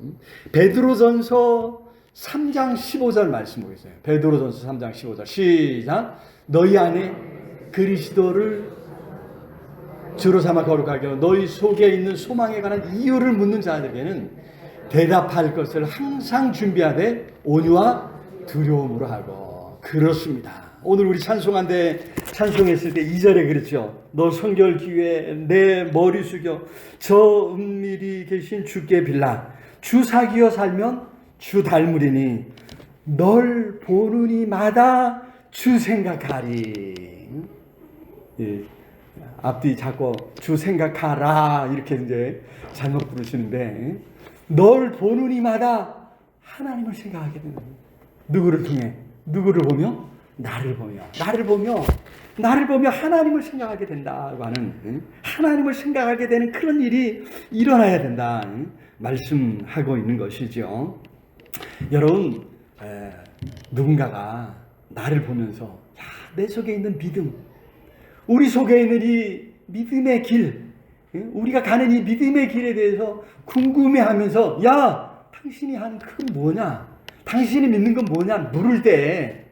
베드로전서 3장 15절 말씀 보겠어요. 베드로전서 3장 15절 시작. 너희 안에 그리스도를 주로 삼아 거룩하게 하고 너희 속에 있는 소망에 관한 이유를 묻는 자들에게는 대답할 것을 항상 준비하되 온유와 두려움으로 하고. 그렇습니다. 오늘 우리 찬송한데 찬송했을 때 2절에 그랬죠. 너 성결 기회에 내 머리 숙여 저 은밀히 계신 주께 빌라. 주 사귀어 살면 주 닮으리니 널 보는 이마다 주 생각하리. 예, 앞뒤 자꾸 주 생각하라 이렇게 이제 잘못 부르시는데 널 보는 이마다 하나님을 생각하게 되는 거예요. 누구를 통해? 누구를 보며? 나를 보며 하나님을 생각하게 된다고 하는, 하나님을 생각하게 되는 그런 일이 일어나야 된다 말씀하고 있는 것이죠. 여러분, 누군가가 나를 보면서 내 속에 있는 믿음, 우리 속에 있는 이 믿음의 길, 우리가 가는 이 믿음의 길에 대해서 궁금해하면서 야, 당신이 하는 그건 뭐냐? 당신이 믿는 건 뭐냐? 물을 때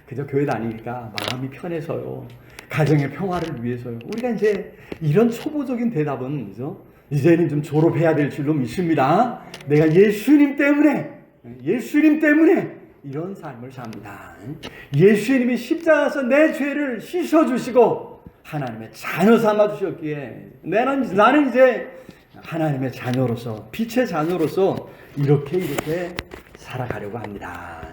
그저 교회 다니니까 마음이 편해서요. 가정의 평화를 위해서요. 우리가 이제 이런 초보적인 대답은 그죠? 이제는 좀 졸업해야 될 줄로 믿습니다. 내가 예수님 때문에 이런 삶을 삽니다. 예수님이 십자가에서 내 죄를 씻어주시고 하나님의 자녀 삼아주셨기에 나는 이제 하나님의 자녀로서 빛의 자녀로서 이렇게 살아가려고 합니다.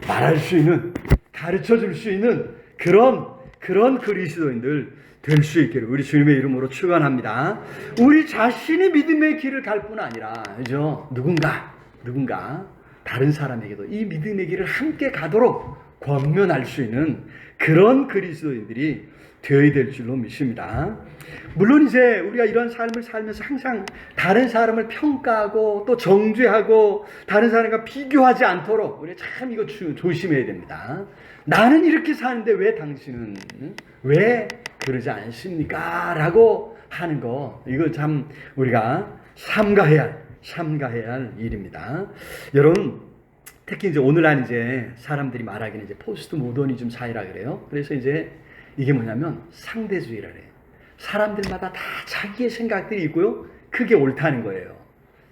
말할 수 있는, 가르쳐 줄 수 있는 그런 그리스도인들 될 수 있기를 우리 주님의 이름으로 축원합니다. 우리 자신이 믿음의 길을 갈 뿐 아니라 그죠? 누군가 다른 사람에게도 이 믿음의 길을 함께 가도록 권면할 수 있는 그런 그리스도인들이 되어야 될 줄로 믿습니다. 물론 이제 우리가 이런 삶을 살면서 항상 다른 사람을 평가하고 또 정죄하고 다른 사람과 비교하지 않도록 우리 참 이거 조심해야 됩니다. 나는 이렇게 사는데 왜 당신은 왜 그러지 않습니까? 라고 하는 거, 이거 참 우리가 삼가해야 할 일입니다. 여러분, 특히 이제 오늘날 이제 사람들이 말하기는 이제 포스트 모더니즘 사회라 그래요. 그래서 이제 이게 뭐냐면 상대주의라 그래요. 사람들마다 다 자기의 생각들이 있고요. 그게 옳다는 거예요.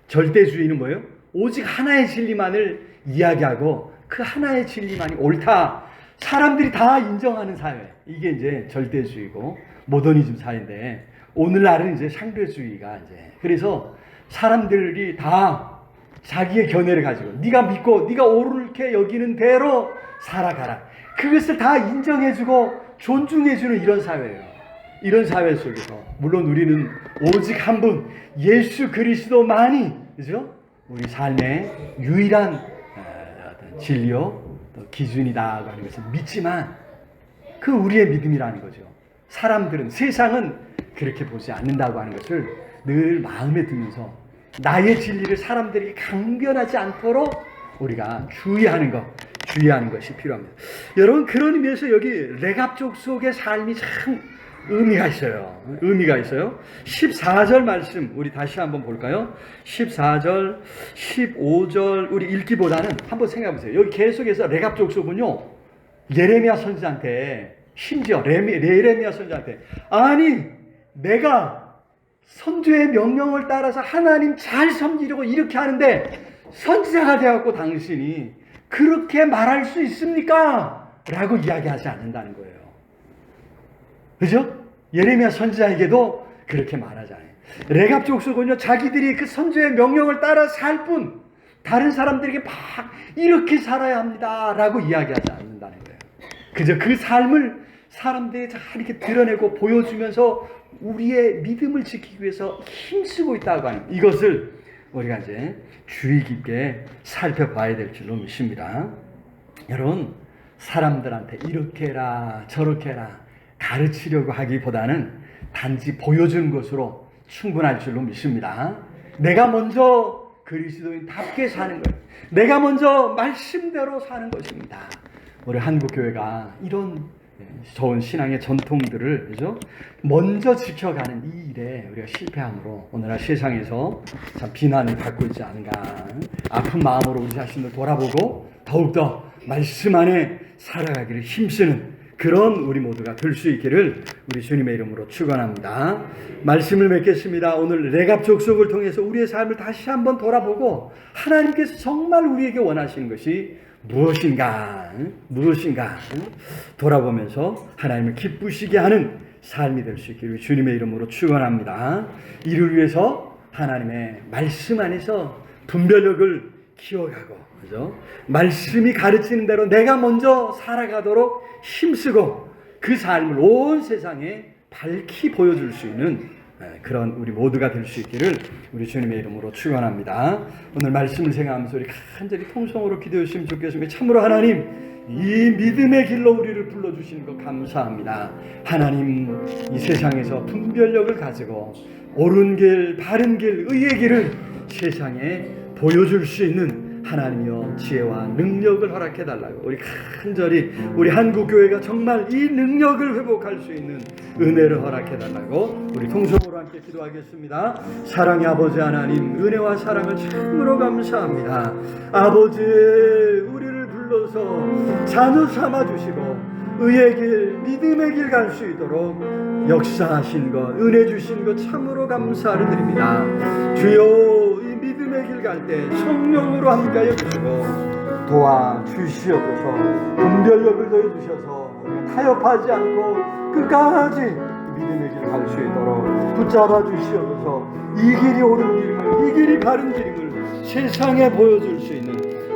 절대주의는 뭐예요? 오직 하나의 진리만을 이야기하고 그 하나의 진리만이 옳다. 사람들이 다 인정하는 사회. 이게 이제 절대주의고 모더니즘 사회인데 오늘날은 이제 상대주의가 이제 그래서 사람들이 다 자기의 견해를 가지고 네가 믿고 네가 옳게 여기는 대로 살아가라. 그것을 다 인정해주고 존중해주는 이런 사회예요. 이런 사회 속에서 물론 우리는 오직 한 분 예수 그리스도만이 그죠? 우리 삶의 유일한 진리요 기준이다 하는 것을 믿지만 그 우리의 믿음이라는 거죠. 사람들은 세상은 그렇게 보지 않는다고 하는 것을 늘 마음에 두면서 나의 진리를 사람들에게 강변하지 않도록 우리가 주의하는 것이 필요합니다. 여러분 그런 의미에서 여기 레갑족 속의 삶이 참 의미가 있어요. 14절 말씀 우리 다시 한번 볼까요? 14절, 15절 우리 읽기보다는 한번 생각해 보세요. 여기 계속해서 레갑족 속은요. 예레미야 선지자한테 심지어 예레미야 선지자한테 아니 내가 선지의 명령을 따라서 하나님 잘 섬기려고 이렇게 하는데 선지자가 되어갖고 당신이 그렇게 말할 수 있습니까? 라고 이야기하지 않는다는 거예요. 그죠? 예레미야 선지자에게도 그렇게 말하잖아요. 레갑족 속은요, 자기들이 그 선지의 명령을 따라 살 뿐, 다른 사람들에게 막 이렇게 살아야 합니다. 라고 이야기하지 않는다는 거예요. 그저 그 삶을 사람들이 다 이렇게 드러내고 보여주면서 우리의 믿음을 지키기 위해서 힘쓰고 있다고 하는 이것을 우리가 이제 주의 깊게 살펴봐야 될 줄로 믿습니다. 여러분, 사람들한테 이렇게 해라, 저렇게 해라 가르치려고 하기보다는 단지 보여주는 것으로 충분할 줄로 믿습니다. 내가 먼저 그리스도인답게 사는 거예요. 내가 먼저 말씀대로 사는 것입니다. 우리 한국교회가 이런 좋은 신앙의 전통들을 그죠? 먼저 지켜가는 이 일에 우리가 실패함으로 오늘날 세상에서 참 비난을 받고 있지 않은가. 아픈 마음으로 우리 자신을 돌아보고 더욱더 말씀 안에 살아가기를 힘쓰는 그런 우리 모두가 될 수 있기를 우리 주님의 이름으로 축원합니다. 말씀을 맺겠습니다. 오늘 레갑 족속을 통해서 우리의 삶을 다시 한번 돌아보고 하나님께서 정말 우리에게 원하시는 것이 무엇인가 돌아보면서 하나님을 기쁘시게 하는 삶이 될 수 있기를 주님의 이름으로 축원합니다. 이를 위해서 하나님의 말씀 안에서 분별력을 키워가고, 그죠? 말씀이 가르치는 대로 내가 먼저 살아가도록 힘쓰고 그 삶을 온 세상에 밝히 보여줄 수 있는 그런 우리 모두가 될 수 있기를 우리 주님의 이름으로 축원합니다. 오늘 말씀을 생각하면서 우리 간절히 통성으로 기도했으면 좋겠습니다. 참으로 하나님, 이 믿음의 길로 우리를 불러주시는 것 감사합니다. 하나님, 이 세상에서 분별력을 가지고 옳은 길, 바른 길, 의의 길을 세상에 보여줄 수 있는 하나님이여 지혜와 능력을 허락해달라고 우리 간절히 우리 한국교회가 정말 이 능력을 회복할 수 있는 은혜를 허락해달라고 우리 통성으로 함께 기도하겠습니다. 사랑의 아버지 하나님, 은혜와 사랑을 참으로 감사합니다. 아버지, 우리를 불러서 자녀 삼아주시고 의의 길, 믿음의 길 갈 수 있도록 역사하신 것, 은혜 주신 것 참으로 감사를 드립니다. 주여, 이 믿음의 길 갈 때 성령으로 함께하여 주시고 도와주시옵소서. 분별력을 더해주셔서 타협하지 않고 끝까지 믿음의 길 갈 수 있도록 붙잡아 주시옵소서. 이 길이 옳은 길임을, 이 길이 바른 길임을 세상에 보여줄 수 있는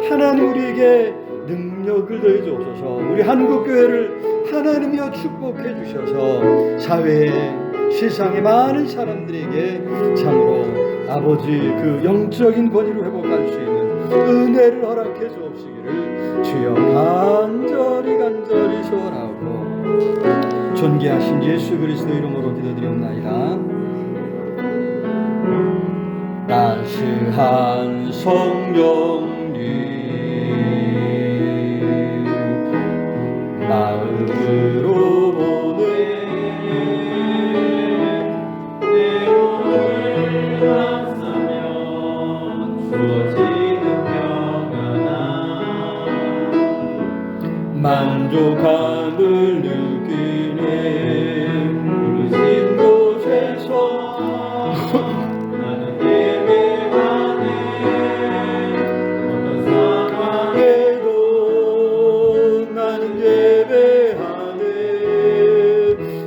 하나님 우리에게 능력을 더해 주옵소서. 우리 한국교회를 하나님이여 축복해 주셔서 사회에, 세상의 많은 사람들에게 참으로 아버지 그 영적인 권위를 회복할 수 있는 은혜를 허락해 주옵시기를 주여 간절히 소원하고 존귀하신 예수 그리스도 이름으로 기도드리옵나이다. 따스한 성령님 마음으로 보내 내 몸을 감싸면 주어지는 평안함 만족함을 느끼네. 부르신 곳에서 나는 예배하네. 어떤 상황에도 나는 예배하네.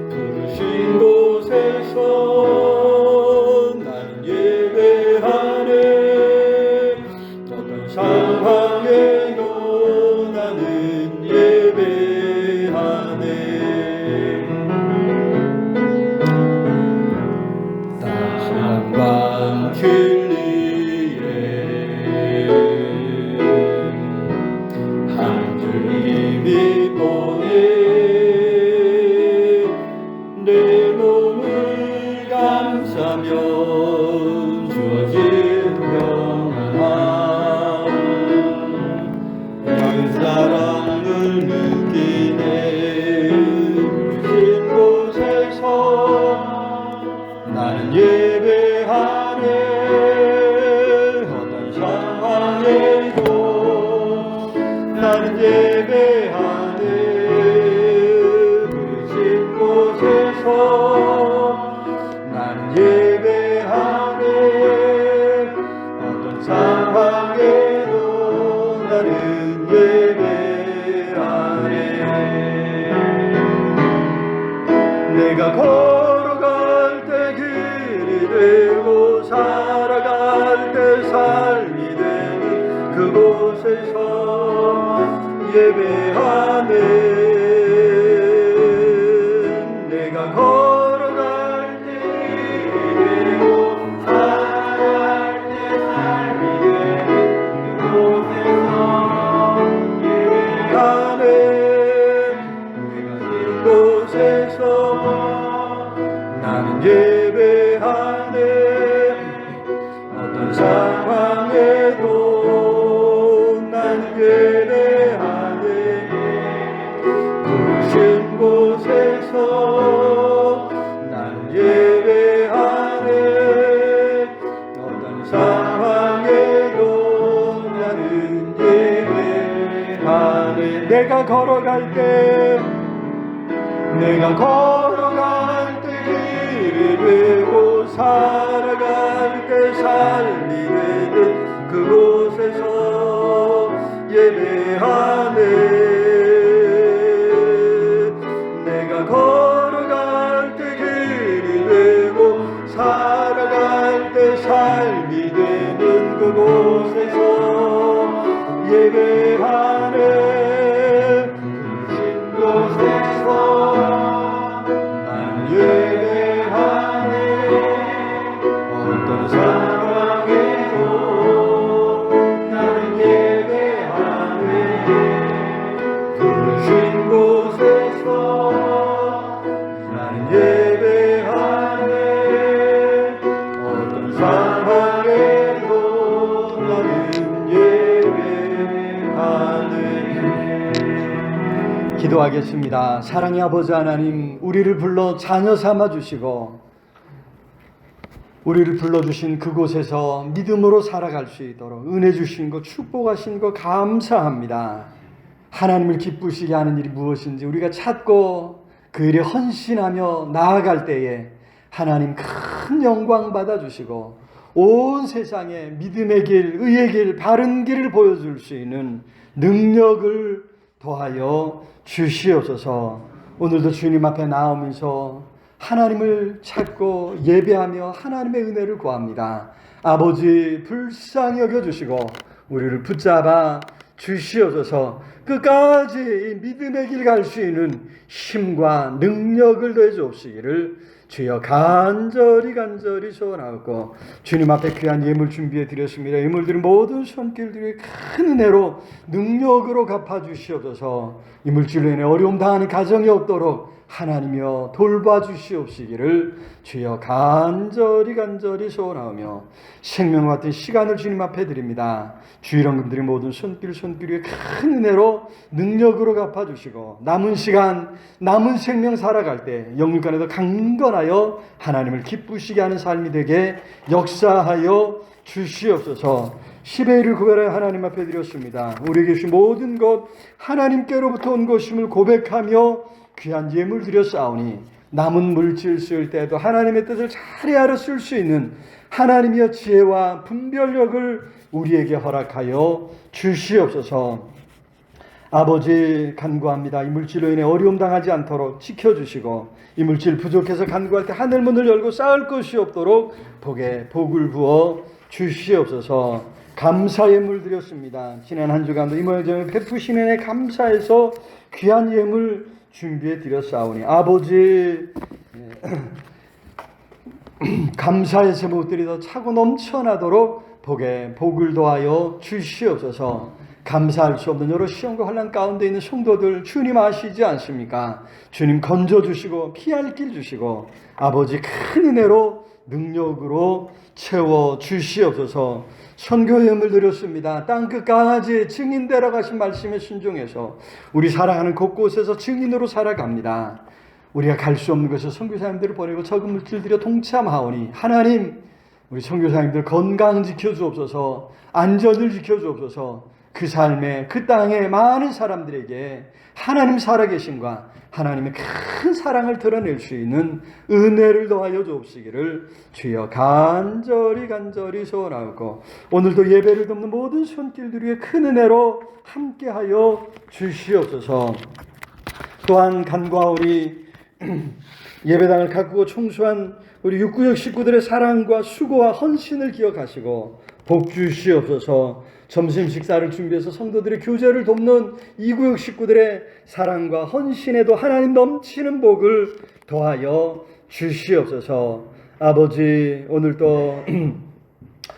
부르신 곳에서 나는 예배하네. 어떤 상황에도 나는 예배하네. 따스한 진리에 한 줄 힘이 보내 내 몸을 감싸면 주어진 평안함 그 사랑을 느끼네. 부르신 곳에서 나는 예배하네. 어떤 상황에도 나는 예배하네. 부르신 곳에서 나는 예배하네. 어떤 상황에도 나는 예배하네. 내가 걸어갈 때 길이 되고 살아갈 때 삶이 되는 그곳에서 예배하네. 내가 걸어갈 때 길이 되고 살아갈 때 삶이 되는 그곳에서 예배하네. 내가 이곳에서 나는 예배하네. 어떤 상황에도 나는 예배하네. 부르신 곳 걸어갈 때 내가 걸어갈 때 길이 되고 살아갈 때 삶이 되는 그곳에서 예배하네. 내가 걸어갈 때 길이 되고 살아갈 때 삶이 되는 그곳에서 예배하네. 그 곳에서 나는 예배하네. 어떤 상황에도 나는 예배하네. 그 곳에서 나는 예배하네. 어떤 상황에도 나는 예배하네. 기도하겠습니다. 사랑의 아버지 하나님, 우리를 불러 자녀 삼아 주시고 우리를 불러주신 그곳에서 믿음으로 살아갈 수 있도록 은혜 주신 것, 축복하신 것 감사합니다. 하나님을 기쁘시게 하는 일이 무엇인지 우리가 찾고 그 일에 헌신하며 나아갈 때에 하나님 큰 영광 받아주시고 온 세상에 믿음의 길, 의의 길, 바른 길을 보여줄 수 있는 능력을 더하여 주시옵소서. 오늘도 주님 앞에 나오면서 하나님을 찾고 예배하며 하나님의 은혜를 구합니다. 아버지 불쌍히 여겨주시고 우리를 붙잡아 주시옵소서. 끝까지 이 믿음의 길 갈 수 있는 힘과 능력을 더해 주옵시기를 주여 간절히 소원하고 주님 앞에 귀한 예물 준비해 드렸습니다. 예물들은 모든 손길들이 큰 은혜로 능력으로 갚아 주시옵소서. 이 물질로 인해 어려움 당하는 가정이 없도록 하나님이여 돌봐 주시옵시기를 주여 간절히 소원하며 생명과 같은 시간을 주님 앞에 드립니다. 주일원금들의 모든 손길 위에 큰 은혜로 능력으로 갚아주시고 남은 시간 남은 생명 살아갈 때 영육간에도 강건하여 하나님을 기쁘시게 하는 삶이 되게 역사하여 주시옵소서. 10의 1을 구별하여 하나님 앞에 드렸습니다. 우리에게 주신 모든 것 하나님께로부터 온 것임을 고백하며 귀한 예물 드렸사오니 남은 물질 쓸 때도 하나님의 뜻을 잘 헤아려 쓸 수 있는 하나님의 지혜와 분별력을 우리에게 허락하여 주시옵소서. 아버지 간구합니다. 이 물질로 인해 어려움 당하지 않도록 지켜주시고 이 물질 부족해서 간구할 때 하늘문을 열고 쌓을 것이 없도록 복을 부어 주시옵소서. 감사 예물 드렸습니다. 지난 한 주간도 이 모양정을 베푸신 은혜 감사해서 귀한 예물 준비해 드렸사오니 아버지 감사의 제목들이 더 차고 넘쳐나도록 복을 더하여 주시옵소서. 감사할 수 없는 여러 시험과 환난 가운데 있는 성도들 주님 아시지 않습니까? 주님 건져주시고 피할 길 주시고 아버지 큰 은혜로 능력으로 채워 주시옵소서. 선교 예물 드렸습니다. 땅끝까지 증인되러 가신 말씀에 순종해서 우리 살아가는 곳곳에서 증인으로 살아갑니다. 우리가 갈 수 없는 것을 선교사님들을 보내고 적은 물질들여 동참하오니 하나님 우리 선교사님들 건강 지켜주옵소서. 안전을 지켜주옵소서. 그 삶에 그 땅에 많은 사람들에게 하나님 살아계심과 하나님의 큰 사랑을 드러낼 수 있는 은혜를 더하여 주옵시기를 주여 간절히 소원하고 오늘도 예배를 돕는 모든 손길들 위에 큰 은혜로 함께하여 주시옵소서. 또한 간구하오니 예배당을 가꾸고 청소한 우리 육구역 식구들의 사랑과 수고와 헌신을 기억하시고 복 주시옵소서. 점심 식사를 준비해서 성도들의 교제를 돕는 이구역 식구들의 사랑과 헌신에도 하나님 넘치는 복을 더하여 주시옵소서. 아버지 오늘도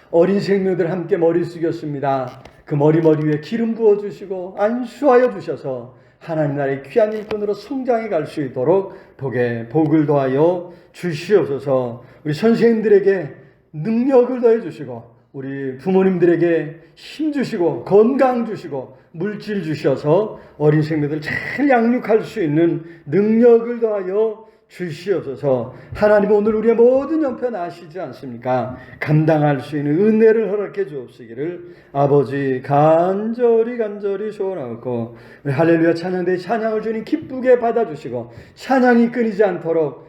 어린 생명들 함께 머리 숙였습니다. 그 머리 위에 기름 부어주시고 안수하여 주셔서 하나님 나라의 귀한 일꾼으로 성장해 갈 수 있도록 복을 더하여 주시옵소서. 우리 선생님들에게 능력을 더해 주시고 우리 부모님들에게 힘 주시고 건강 주시고 물질 주셔서 어린 생명들 잘 양육할 수 있는 능력을 더하여 주시옵소서. 하나님 오늘 우리의 모든 형편 아시지 않습니까? 감당할 수 있는 은혜를 허락해 주옵시기를 아버지 간절히 소원하고 우리 할렐루야 찬양대 찬양을 주님 기쁘게 받아주시고 찬양이 끊이지 않도록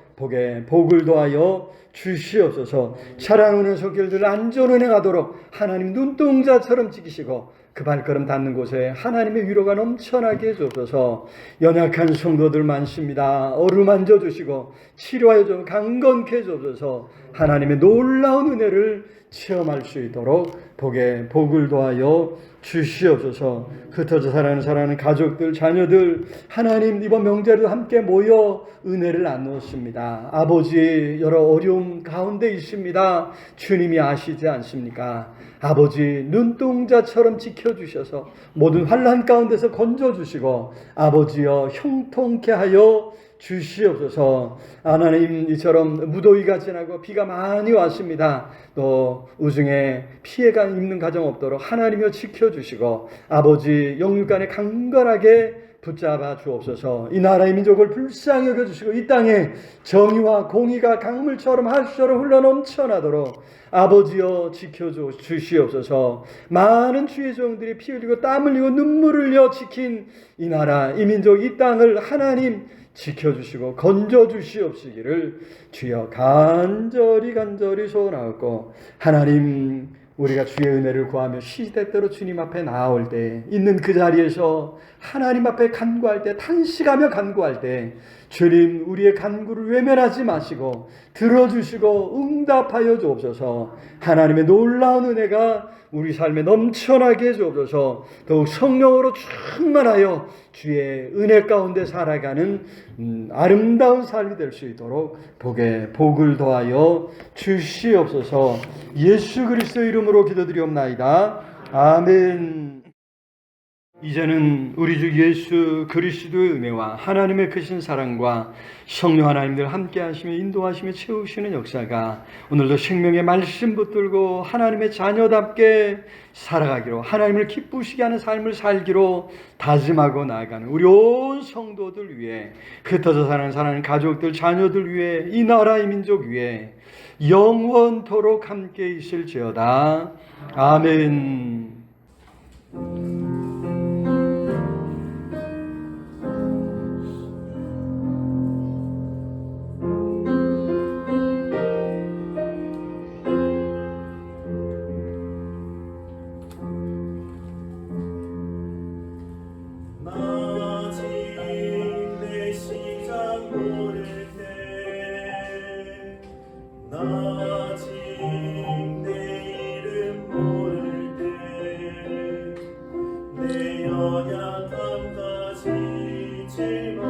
복을 더하여 주시옵소서. 차량하는 손길들 안전운행 하도록 하나님 눈동자처럼 지키시고 그 발걸음 닿는 곳에 하나님의 위로가 넘쳐나게 해주옵소서. 연약한 성도들 많습니다. 어루만져 주시고 치료하여 좀 강건케 해주옵소서. 하나님의 놀라운 은혜를 체험할 수 있도록 복을 더하여 주시옵소서. 흩어져 사랑하는 가족들, 자녀들 하나님 이번 명절에도 함께 모여 은혜를 나누었습니다. 아버지 여러 어려움 가운데 있습니다. 주님이 아시지 않습니까? 아버지 눈동자처럼 지켜주셔서 모든 환난 가운데서 건져주시고 아버지여 형통케 하여 주시옵소서. 하나님 이처럼 무더위가 지나고 비가 많이 왔습니다. 또 우중에 피해가 입는 가정 없도록 하나님이여 지켜주시고 아버지 영육간에 강건하게 붙잡아 주옵소서. 이 나라의 민족을 불쌍히 여겨주시고 이 땅에 정의와 공의가 강물처럼 하수처럼 흘러넘쳐나도록 아버지여 지켜주시옵소서. 많은 주의 종들이 피 흘리고 땀 흘리고 눈물 흘려 지킨 이 나라 이 민족 이 땅을 하나님 지켜주시고 건져주시옵시기를 주여 간절히 소원하고 하나님 우리가 주의 은혜를 구하며 시대때로 주님 앞에 나아올 때 있는 그 자리에서 하나님 앞에 간구할 때 탄식하며 간구할 때 주님 우리의 간구를 외면하지 마시고 들어주시고 응답하여 주옵소서. 하나님의 놀라운 은혜가 우리 삶에 넘쳐나게 해주옵소서. 더욱 성령으로 충만하여 주의 은혜 가운데 살아가는 아름다운 삶이 될 수 있도록 복을 더하여 주시옵소서. 예수 그리스도 이름으로 기도드리옵나이다. 아멘. 이제는 우리 주 예수 그리스도의 은혜와 하나님의 크신 사랑과 성령 하나님들 함께 하시며 인도하시며 채우시는 역사가 오늘도 생명의 말씀 붙들고 하나님의 자녀답게 살아가기로 하나님을 기쁘시게 하는 삶을 살기로 다짐하고 나아가는 우리 온 성도들 위해 흩어져 사는 가족들 자녀들 위해 이 나라 이 민족 위해 영원토록 함께 있을지어다. 아멘. 연약함까지 짊어